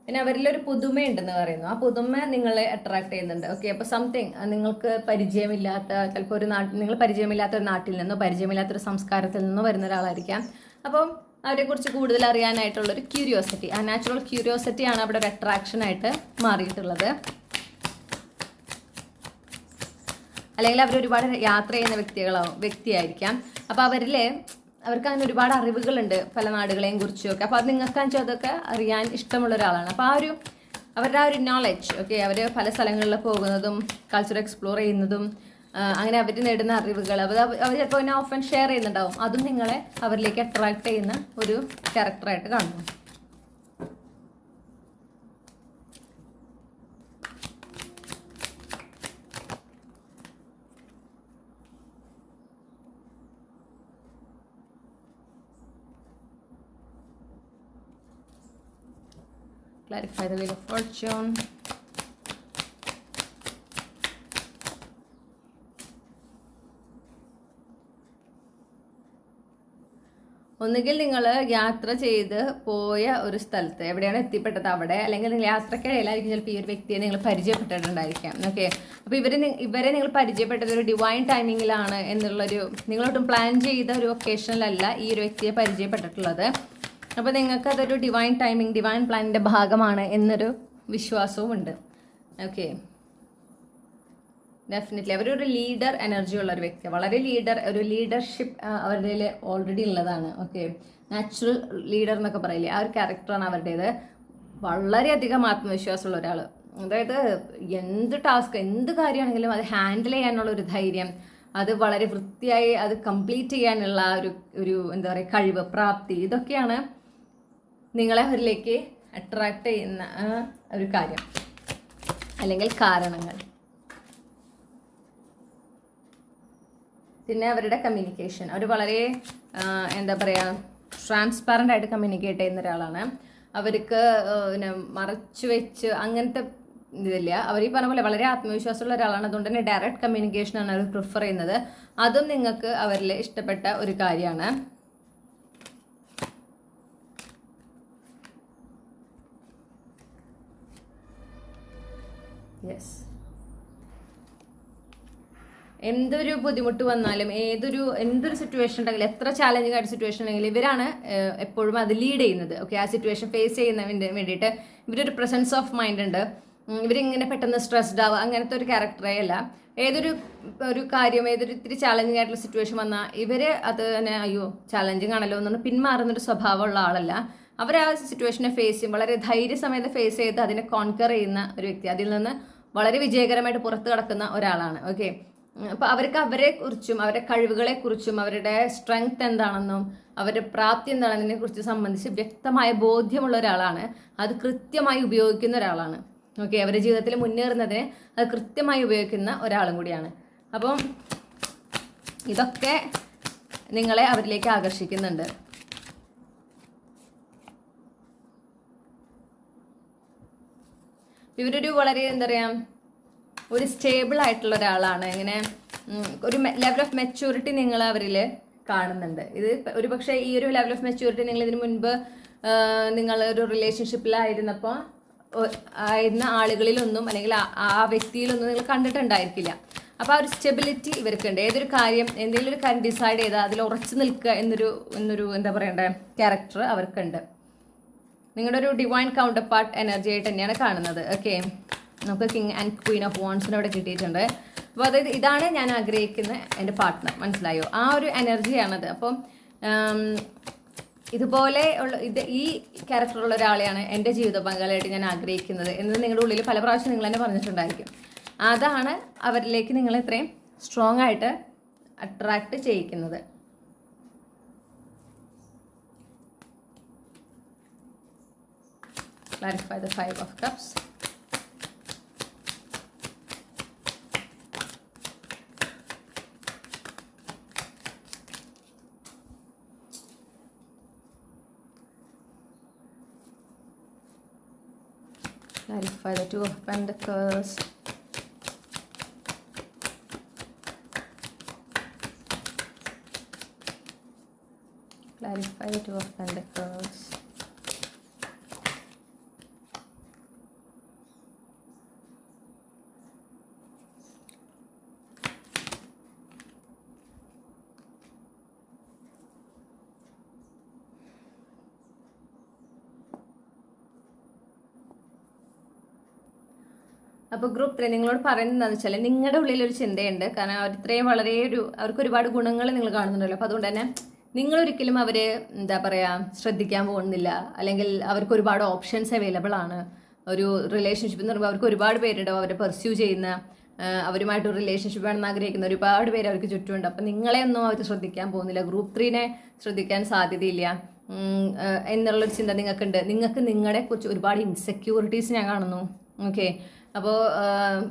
പിന്നെ അവരിലൊരു പുതുമയുണ്ടെന്ന് പറയുന്നു. ആ പുതുമ നിങ്ങളെ അട്രാക്ട് ചെയ്യുന്നുണ്ട്. ഓക്കെ, അപ്പോൾ സംതിങ് നിങ്ങൾക്ക് പരിചയമില്ലാത്ത, ചിലപ്പോൾ ഒരു നിങ്ങൾ പരിചയമില്ലാത്ത ഒരു നാട്ടിൽ നിന്നോ പരിചയമില്ലാത്തൊരു സംസ്കാരത്തിൽ നിന്നോ വരുന്ന ഒരാളായിരിക്കാം. അപ്പം അവരെക്കുറിച്ച് കൂടുതൽ അറിയാനായിട്ടുള്ളൊരു ക്യൂരിയോസിറ്റി, ആ നാച്ചുറൽ ക്യൂരിയോസിറ്റിയാണ് അവിടെ ഒരു അട്രാക്ഷനായിട്ട് മാറിയിട്ടുള്ളത്. അല്ലെങ്കിൽ അവർ ഒരുപാട് യാത്ര ചെയ്യുന്ന വ്യക്തിയായിരിക്കാം. അപ്പോൾ അവർക്ക് അങ്ങനെ ഒരുപാട് അറിവുകളുണ്ട് പല നാടുകളെയും കുറിച്ചൊക്കെ. അപ്പോൾ അത് നിങ്ങൾക്ക് അതൊക്കെ അറിയാൻ ഇഷ്ടമുള്ള ഒരാളാണ്. അപ്പോൾ അവരുടെ ആ ഒരു നോളജ്, ഓക്കെ, അവർ പല സ്ഥലങ്ങളിൽ പോകുന്നതും കൾച്ചർ എക്സ്പ്ലോർ ചെയ്യുന്നതും അങ്ങനെ അവർ നേടുന്ന അറിവുകൾ അവർ ചിലപ്പോൾ തന്നെ ഓഫൻ ഷെയർ ചെയ്യുന്നുണ്ടാവും. അതും നിങ്ങളെ അവരിലേക്ക് അട്രാക്ട് ചെയ്യുന്ന ഒരു ക്യാരക്ടറായിട്ട് കാണുന്നു. Clarify the Wheel of Fortune. ഒന്നുകിൽ നിങ്ങൾ യാത്ര ചെയ്ത് പോയ ഒരു സ്ഥലത്ത് എവിടെയാണ് എത്തിപ്പെട്ടത് അവിടെ, അല്ലെങ്കിൽ നിങ്ങൾ യാത്രക്കിടയിലായിരിക്കും ചിലപ്പോൾ ഈ ഒരു വ്യക്തിയെ നിങ്ങൾ പരിചയപ്പെട്ടിട്ടുണ്ടായിരിക്കാം. ഓക്കെ, അപ്പോൾ ഇവരെ നിങ്ങൾ പരിചയപ്പെട്ടത് ഒരു ഡിവൈൻ ടൈമിങ്ങിലാണ് എന്നുള്ളൊരു, നിങ്ങളൊട്ടും പ്ലാൻ ചെയ്ത ഒരു ഒക്കേഷനിലല്ല ഈ ഒരു വ്യക്തിയെ പരിചയപ്പെട്ടിട്ടുള്ളത്. അപ്പോൾ നിങ്ങൾക്കതൊരു ഡിവൈൻ ടൈമിങ്, ഡിവൈൻ പ്ലാനിൻ്റെ ഭാഗമാണ് എന്നൊരു വിശ്വാസവും ഉണ്ട്. ഓക്കെ, ഡെഫിനറ്റ്ലി അവരൊരു ലീഡർ എനർജി ഉള്ള ഒരു വ്യക്തി, വളരെ ഒരു ലീഡർഷിപ്പ് അവരുടെ ഓൾറെഡി ഉള്ളതാണ്. ഓക്കെ, നാച്ചുറൽ ലീഡർ എന്നൊക്കെ പറയില്ലേ, ആ ഒരു ക്യാരക്ടറാണ് അവരുടേത്. വളരെയധികം ആത്മവിശ്വാസമുള്ള ഒരാൾ. അതായത് എന്ത് ടാസ്ക്, എന്ത് കാര്യമാണെങ്കിലും അത് ഹാൻഡിൽ ചെയ്യാനുള്ള ഒരു ധൈര്യം, അത് വളരെ വൃത്തിയായി അത് കംപ്ലീറ്റ് ചെയ്യാനുള്ള ഒരു എന്താ പറയുക കഴിവ്, പ്രാപ്തി, ഇതൊക്കെയാണ് നിങ്ങളെ അവരിലേക്ക് അട്രാക്ട് ചെയ്യുന്ന ഒരു കാര്യം അല്ലെങ്കിൽ കാരണങ്ങൾ. പിന്നെ അവരുടെ കമ്മ്യൂണിക്കേഷൻ, അവർ വളരെ എന്താ പറയുക, ട്രാൻസ്പാരൻ്റ് ആയിട്ട് കമ്മ്യൂണിക്കേറ്റ് ചെയ്യുന്ന ഒരാളാണ്. അവർക്ക് പിന്നെ മറച്ചു വെച്ച് അങ്ങനത്തെ ഇതില്ല. അവർ ഈ പറഞ്ഞ പോലെ വളരെ ആത്മവിശ്വാസമുള്ള ഒരാളാണ്. അതുകൊണ്ട് തന്നെ ഡയറക്റ്റ് കമ്മ്യൂണിക്കേഷനാണ് അവർ പ്രിഫർ ചെയ്യുന്നത്. അതും നിങ്ങൾക്ക് അവരിൽ ഇഷ്ടപ്പെട്ട ഒരു കാര്യമാണ്. യെസ്, എന്തൊരു ബുദ്ധിമുട്ട് വന്നാലും എന്തൊരു സിറ്റുവേഷൻ ഉണ്ടെങ്കിലും, എത്ര ചാലഞ്ചിങ് ആയിട്ട് സിറ്റുവേഷൻ ഉണ്ടെങ്കിലും ഇവരാണ് എപ്പോഴും അത് ലീഡ് ചെയ്യുന്നത്. ഓക്കെ, ആ സിറ്റുവേഷൻ ഫേസ് ചെയ്യുന്നതിന് വേണ്ടിയിട്ട് ഇവരൊരു പ്രസൻസ് ഓഫ് മൈൻഡ് ഉണ്ട്. ഇവരിങ്ങനെ പെട്ടെന്ന് സ്ട്രെസ്ഡ് ആവുക അങ്ങനത്തെ ഒരു ക്യാരക്ടറേ അല്ല. ഏതൊരു കാര്യം, ഇത്തിരി ചാലഞ്ചിങ് ആയിട്ടുള്ള സിറ്റുവേഷൻ വന്നാൽ ഇവർ അത് തന്നെ അയ്യോ ചാലഞ്ചിങ് ആണല്ലോ എന്നൊന്ന് പിന്മാറുന്നൊരു സ്വഭാവമുള്ള ആളല്ല. അവർ ആ സിറ്റുവേഷനെ ഫേസ് ചെയ്യും, വളരെ ധൈര്യസമയത്ത് ഫേസ് ചെയ്ത് അതിനെ കോൺകർ ചെയ്യുന്ന ഒരു വ്യക്തി, അതിൽ നിന്ന് വളരെ വിജയകരമായിട്ട് പുറത്ത് കടക്കുന്ന ഒരാളാണ്. ഓക്കെ, അപ്പോൾ അവർക്ക് അവരെക്കുറിച്ചും അവരുടെ കഴിവുകളെക്കുറിച്ചും അവരുടെ സ്ട്രെങ്ത് എന്താണെന്നും അവരുടെ പ്രാപ്തി എന്താണെന്നതിനെ കുറിച്ച് സംബന്ധിച്ച് വ്യക്തമായ ബോധ്യമുള്ള ഒരാളാണ്. അത് കൃത്യമായി ഉപയോഗിക്കുന്ന ഒരാളാണ്. ഓക്കെ, അവരുടെ ജീവിതത്തിൽ മുന്നേറുന്നതിന് അത് കൃത്യമായി ഉപയോഗിക്കുന്ന ഒരാളും കൂടിയാണ്. അപ്പം ഇതൊക്കെ നിങ്ങളെ അവരിലേക്ക് ആകർഷിക്കുന്നുണ്ട്. ഇവരൊരു വളരെ എന്താ പറയുക, ഒരു സ്റ്റേബിൾ ആയിട്ടുള്ള ഒരാളാണ്. ഇങ്ങനെ ഒരു ലെവൽ ഓഫ് മെച്യൂരിറ്റി നിങ്ങൾ അവരിൽ കാണുന്നുണ്ട്. ഇത് ഒരു പക്ഷേ ഈ ഒരു ലെവൽ ഓഫ് മെച്യൂരിറ്റി നിങ്ങൾ ഇതിനു മുൻപ് നിങ്ങൾ ഒരു റിലേഷൻഷിപ്പിലായിരുന്നപ്പോൾ ആയിരുന്ന ആളുകളിലൊന്നും അല്ലെങ്കിൽ ആ വ്യക്തിയിലൊന്നും നിങ്ങൾ കണ്ടിട്ടുണ്ടായിരിക്കില്ല. അപ്പോൾ ആ ഒരു സ്റ്റെബിലിറ്റി ഇവർക്കുണ്ട്. ഏതൊരു കാര്യം, എന്തെങ്കിലും ഒരു കാര്യം ഡിസൈഡ് ചെയ്താൽ അതിൽ ഉറച്ചു നിൽക്കുക എന്നൊരു എന്താ പറയണ്ടേ ക്യാരക്ടർ അവർക്കുണ്ട്. നിങ്ങളുടെ ഒരു ഡിവൈൻ കൗണ്ടർ പാർട്ട് എനർജി ആയിട്ട് തന്നെയാണ് കാണുന്നത്. ഓക്കെ, നമുക്ക് കിങ് ആൻഡ് ക്വീൻ ഓഫ് വാൻഡ്സിന് അവിടെ കിട്ടിയിട്ടുണ്ട്. അപ്പോൾ അതായത് ഇതാണ് ഞാൻ ആഗ്രഹിക്കുന്ന എൻ്റെ പാർട്ട്ണർ, മനസ്സിലായോ? ആ ഒരു എനർജിയാണത്. അപ്പം ഇതുപോലെ ഉള്ള ഈ ക്യാരക്ടറുള്ള ഒരാളെയാണ് എൻ്റെ ജീവിത പങ്കാളിയായിട്ട് ഞാൻ ആഗ്രഹിക്കുന്നത് എന്നത് നിങ്ങളുടെ ഉള്ളിൽ പല പ്രാവശ്യം നിങ്ങൾ തന്നെ പറഞ്ഞിട്ടുണ്ടായിരിക്കും. അതാണ് അവരിലേക്ക് നിങ്ങൾ ഇത്രയും സ്ട്രോങ് ആയിട്ട് attract ചെയ്യിക്കുന്നത്. Clarify the 5 of Cups. Clarify the 2 of Pentacles. Clarify the 2 of Pentacles. അപ്പോൾ ഗ്രൂപ്പ് 3 നിങ്ങളോട് പറയുന്നത് എന്താണെന്ന് വെച്ചാൽ, നിങ്ങളുടെ ഉള്ളിലൊരു ചിന്തയുണ്ട്. കാരണം അവർ ഇത്രയും അവർക്ക് ഒരുപാട് ഗുണങ്ങൾ നിങ്ങൾ കാണുന്നുണ്ടല്ലോ. അപ്പോൾ അതുകൊണ്ട് തന്നെ നിങ്ങളൊരിക്കലും അവരെ എന്താ പറയുക ശ്രദ്ധിക്കാൻ പോകുന്നില്ല. അല്ലെങ്കിൽ അവർക്ക് ഒരുപാട് ഓപ്ഷൻസ് അവൈലബിൾ ആണ്. ഒരു റിലേഷൻഷിപ്പ് എന്ന് പറയുമ്പോൾ അവർക്ക് ഒരുപാട് പേരുണ്ടാവും അവരെ പെർസ്യൂ ചെയ്യുന്ന, അവരുമായിട്ട് റിലേഷൻഷിപ്പ് വേണമെന്ന് ആഗ്രഹിക്കുന്ന ഒരുപാട് പേര് അവർക്ക് ചുറ്റുമുണ്ട്. അപ്പം നിങ്ങളെ ഒന്നും അവർ ശ്രദ്ധിക്കാൻ പോകുന്നില്ല. ഗ്രൂപ്പ് 3നെ ശ്രദ്ധിക്കാൻ സാധ്യതയില്ല എന്നുള്ളൊരു ചിന്ത നിങ്ങൾക്കുണ്ട്. നിങ്ങൾക്ക് നിങ്ങളെ കുറിച്ച് ഒരുപാട് ഇൻസെക്യൂരിറ്റീസ് ഞാൻ കാണുന്നു. ഓക്കെ, അപ്പോൾ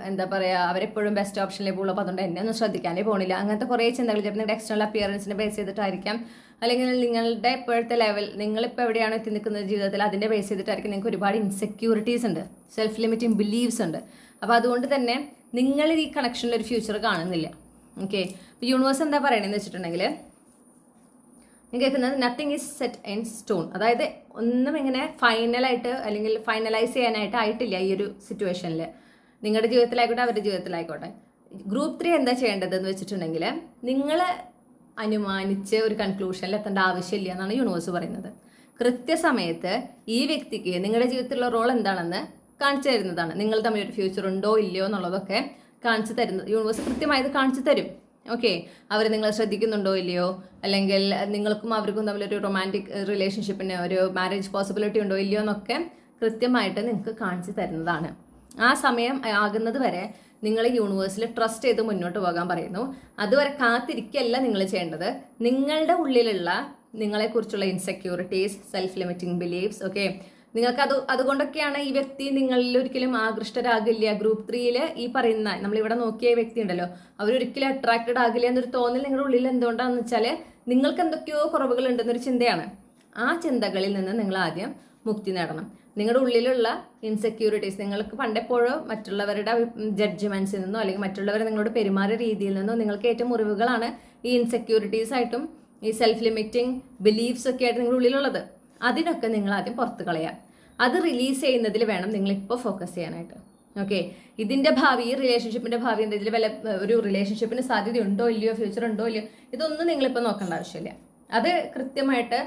എന്താ പറയുക, അവരെപ്പോഴും ബെസ്റ്റ് ഓപ്ഷനിലേ പോകുള്ളൂ. അപ്പോൾ അതുകൊണ്ട് എന്നെ ഒന്നും ശ്രദ്ധിക്കാനേ പോകുന്നില്ല. അങ്ങനത്തെ കുറേ ചിന്തകൾ ചിലപ്പോൾ നിങ്ങളുടെ എക്സ്റ്റേണൽ അപ്പിയറൻസിനെ ബേസ് ചെയ്തിട്ടായിരിക്കാം. അല്ലെങ്കിൽ നിങ്ങളുടെ ഇപ്പോഴത്തെ ലെവൽ, നിങ്ങളിപ്പോൾ എവിടെയാണ് എത്തി നിൽക്കുന്നത് ജീവിതത്തിൽ, അതിൻ്റെ ബേസ് ചെയ്തിട്ടായിരിക്കും നിങ്ങൾക്ക് ഒരുപാട് ഇൻസെക്യൂരിറ്റീസ് ഉണ്ട്, സെൽഫ് ലിമിറ്റിംഗ് ബിലീവ്സ് ഉണ്ട്. അപ്പോൾ അതുകൊണ്ട് തന്നെ നിങ്ങൾ ഈ കണക്ഷനിൽ ഒരു ഫ്യൂച്ചർ കാണുന്നില്ല. ഓക്കെ, ഇപ്പോൾ യൂണിവേഴ്സ് എന്താ പറയണതെന്ന് വെച്ചിട്ടുണ്ടെങ്കിൽ, ഞാൻ കേൾക്കുന്നത് nothing is set in stone. അതായത് ഒന്നും ഇങ്ങനെ ഫൈനലായിട്ട് അല്ലെങ്കിൽ ഫൈനലൈസ് ചെയ്യാനായിട്ട് ആയിട്ടില്ല ഈ ഒരു സിറ്റുവേഷനിൽ. നിങ്ങളുടെ ജീവിതത്തിലായിക്കോട്ടെ അവരുടെ ജീവിതത്തിലായിക്കോട്ടെ. ഗ്രൂപ്പ് 3 എന്താ ചെയ്യേണ്ടതെന്ന് വെച്ചിട്ടുണ്ടെങ്കിൽ, നിങ്ങൾ അനുമാനിച്ച് ഒരു കൺക്ലൂഷനിൽ എത്തേണ്ട ആവശ്യമില്ല എന്നാണ് യൂണിവേഴ്സ് പറയുന്നത്. കൃത്യസമയത്ത് ഈ വ്യക്തിക്ക് നിങ്ങളുടെ ജീവിതത്തിലുള്ള റോൾ എന്താണെന്ന് കാണിച്ചു തരുന്നതാണ്. നിങ്ങൾ തമ്മിൽ ഒരു ഫ്യൂച്ചർ ഉണ്ടോ ഇല്ലയോ എന്നുള്ളതൊക്കെ കാണിച്ചു തരുന്നത് യൂണിവേഴ്സ് കൃത്യമായത് കാണിച്ചു തരും. ഓക്കെ, അവർ നിങ്ങളെ ശ്രദ്ധിക്കുന്നുണ്ടോ ഇല്ലയോ, അല്ലെങ്കിൽ നിങ്ങൾക്കും അവർക്കും തമ്മിലൊരു റൊമാൻറ്റിക് റിലേഷൻഷിപ്പിന് ഒരു മാരേജ് പോസിബിലിറ്റി ഉണ്ടോ ഇല്ലയോ എന്നൊക്കെ കൃത്യമായിട്ട് നിങ്ങൾക്ക് കാണിച്ചു തരുന്നതാണ്. ആ സമയം ആകുന്നത് വരെ നിങ്ങൾ യൂണിവേഴ്സിൽ ട്രസ്റ്റ് ചെയ്ത് മുന്നോട്ട് പോകാൻ പറയുന്നു. അതുവരെ കാത്തിരിക്കുകയല്ല നിങ്ങൾ ചെയ്യേണ്ടത്. നിങ്ങളുടെ ഉള്ളിലുള്ള നിങ്ങളെക്കുറിച്ചുള്ള insecurities, self limiting beliefs, okay, നിങ്ങൾക്ക് അതുകൊണ്ടൊക്കെയാണ് ഈ വ്യക്തി നിങ്ങളിൽ ഒരിക്കലും ആകൃഷ്ടരാകില്ല. ഗ്രൂപ്പ് 3 ഈ പറയുന്ന നമ്മളിവിടെ നോക്കിയ വ്യക്തി ഉണ്ടല്ലോ, അവരൊരിക്കലും അട്രാക്റ്റഡ് ആകില്ല എന്നൊരു തോന്നൽ നിങ്ങളുടെ ഉള്ളിൽ എന്തുകൊണ്ടാണെന്ന് വെച്ചാൽ നിങ്ങൾക്ക് എന്തൊക്കെയോ കുറവുകൾ ഉണ്ടെന്നൊരു ചിന്തയാണ്. ആ ചിന്തകളിൽ നിന്ന് നിങ്ങൾ ആദ്യം മുക്തി നേടണം. നിങ്ങളുടെ ഉള്ളിലുള്ള ഇൻസെക്യൂരിറ്റീസ്, നിങ്ങൾക്ക് പണ്ടെപ്പോഴോ മറ്റുള്ളവരുടെ ജഡ്ജ്മെന്റ്സിൽ നിന്നോ അല്ലെങ്കിൽ മറ്റുള്ളവർ നിങ്ങളോട് പെരുമാറിയ രീതിയിൽ നിന്നോ നിങ്ങൾക്ക് ഏറ്റവും മുറിവുകളാണ് ഈ ഇൻസെക്യൂരിറ്റീസ് ആയിട്ടും ഈ സെൽഫ് ലിമിറ്റിംഗ് ബിലീഫ്സ് ഒക്കെ ആയിട്ട് നിങ്ങളുടെ ഉള്ളിലുള്ളത്. അതിനൊക്കെ നിങ്ങൾ ആദ്യം പുറത്ത് കളയാം. അത് റിലീസ് ചെയ്യുന്നതിൽ വേണം നിങ്ങളിപ്പോൾ ഫോക്കസ് ചെയ്യാനായിട്ട്. ഓക്കെ, ഇതിൻ്റെ ഭാവി, ഈ റിലേഷൻഷിപ്പിൻ്റെ ഭാവി എന്തെങ്കിലും വല്ല ഒരു റിലേഷൻഷിപ്പിന് സാധ്യത ഉണ്ടോ ഇല്ലയോ, ഫ്യൂച്ചർ ഉണ്ടോ ഇല്ലയോ, ഇതൊന്നും നിങ്ങളിപ്പോൾ നോക്കേണ്ട ആവശ്യമില്ല. അത് കൃത്യമായിട്ട്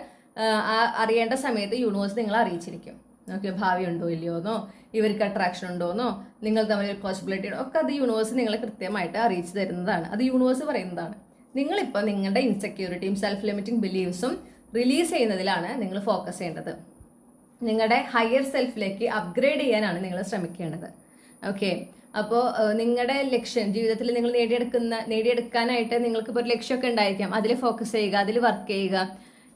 അറിയേണ്ട സമയത്ത് യൂണിവേഴ്സ് നിങ്ങളെ അറിയിച്ചിരിക്കും. ഓക്കെ, ഭാവി ഉണ്ടോ ഇല്ലയോന്നോ, ഇവർക്ക് അട്രാക്ഷൻ ഉണ്ടോന്നോ, നിങ്ങൾ തമ്മിൽ പോസിബിലിറ്റി ഉണ്ടോ ഒക്കെ അത് യൂണിവേഴ്സ് നിങ്ങളെ കൃത്യമായിട്ട് അറിയിച്ചു തരുന്നതാണ്. അത് യൂണിവേഴ്സ് പറയുന്നതാണ്. നിങ്ങളിപ്പോൾ നിങ്ങളുടെ ഇൻസെക്യൂരിറ്റിയും സെൽഫ് ലിമിറ്റിംഗ് ബിലീവ്സും റിലീസ് ചെയ്യുന്നതിലാണ് നിങ്ങൾ ഫോക്കസ് ചെയ്യേണ്ടത്. നിങ്ങളുടെ ഹയർ സെൽഫിലേക്ക് അപ്ഗ്രേഡ് ചെയ്യാനാണ് നിങ്ങൾ ശ്രമിക്കേണ്ടത്. ഓക്കെ, അപ്പോൾ നിങ്ങളുടെ ലക്ഷ്യം ജീവിതത്തിൽ നിങ്ങൾ നേടിയെടുക്കാനായിട്ട് നിങ്ങൾക്കിപ്പോൾ ഒരു ലക്ഷ്യമൊക്കെ ഉണ്ടായിരിക്കാം. അതിൽ ഫോക്കസ് ചെയ്യുക, അതിൽ വർക്ക് ചെയ്യുക.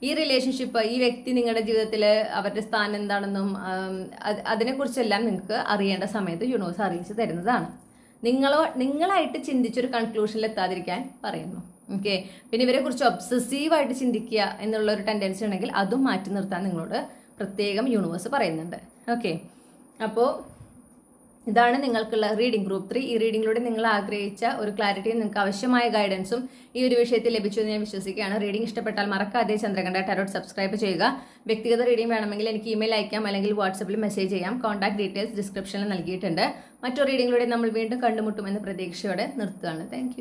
ഈ റിലേഷൻഷിപ്പ്, ഈ വ്യക്തി നിങ്ങളുടെ ജീവിതത്തിൽ അവരുടെ സ്ഥാനം എന്താണെന്നും അതിനെക്കുറിച്ചെല്ലാം നിങ്ങൾക്ക് അറിയേണ്ട സമയത്ത് യൂണിവേഴ്സ് അറിയിച്ചു തരുന്നതാണ്. നിങ്ങളായിട്ട് ചിന്തിച്ചൊരു കൺക്ലൂഷനിൽ എത്താതിരിക്കാൻ പറയുന്നു. ഓക്കെ, പിന്നെ ഇവരെ കുറിച്ച് ഒബ്സസീവായിട്ട് ചിന്തിക്കുക എന്നുള്ളൊരു ടെൻഡൻസി ഉണ്ടെങ്കിൽ അതും മാറ്റി നിർത്താൻ നിങ്ങളോട് പ്രത്യേകം യൂണിവേഴ്സ് പറയുന്നുണ്ട്. ഓക്കെ, അപ്പോൾ ഇതാണ് നിങ്ങൾക്കുള്ള റീഡിംഗ്, ഗ്രൂപ്പ് 3. ഈ റീഡിങ്ങിലൂടെ നിങ്ങൾ ആഗ്രഹിച്ച ഒരു ക്ലാരിറ്റിയും നിങ്ങൾക്ക് ആവശ്യമായ ഗൈഡൻസും ഈ ഒരു വിഷയത്തിൽ ലഭിച്ചു എന്ന് ഞാൻ വിശ്വസിക്കുകയാണ്. റീഡിംഗ് ഇഷ്ടപ്പെട്ടാൽ മറക്കാതെ ചന്ദ്രകണ്ഠ ടാരോട്ട് സബ്സ്ക്രൈബ് ചെയ്യുക. വ്യക്തിഗത റീഡിംഗ് വേണമെങ്കിൽ എനിക്ക് ഇമെയിൽ അയക്കാം, അല്ലെങ്കിൽ വാട്സപ്പിൽ മെസ്സേജ് ചെയ്യാം. കോൺടാക്ട് ഡീറ്റെയിൽസ് ഡിസ്ക്രിപ്ഷനിൽ നൽകിയിട്ടുണ്ട്. മറ്റൊരു റീഡിങ്ങിലൂടെ നമ്മൾ വീണ്ടും കണ്ടുമുട്ടുമെന്ന പ്രതീക്ഷയോടെ നിർത്തുകയാണ്. താങ്ക്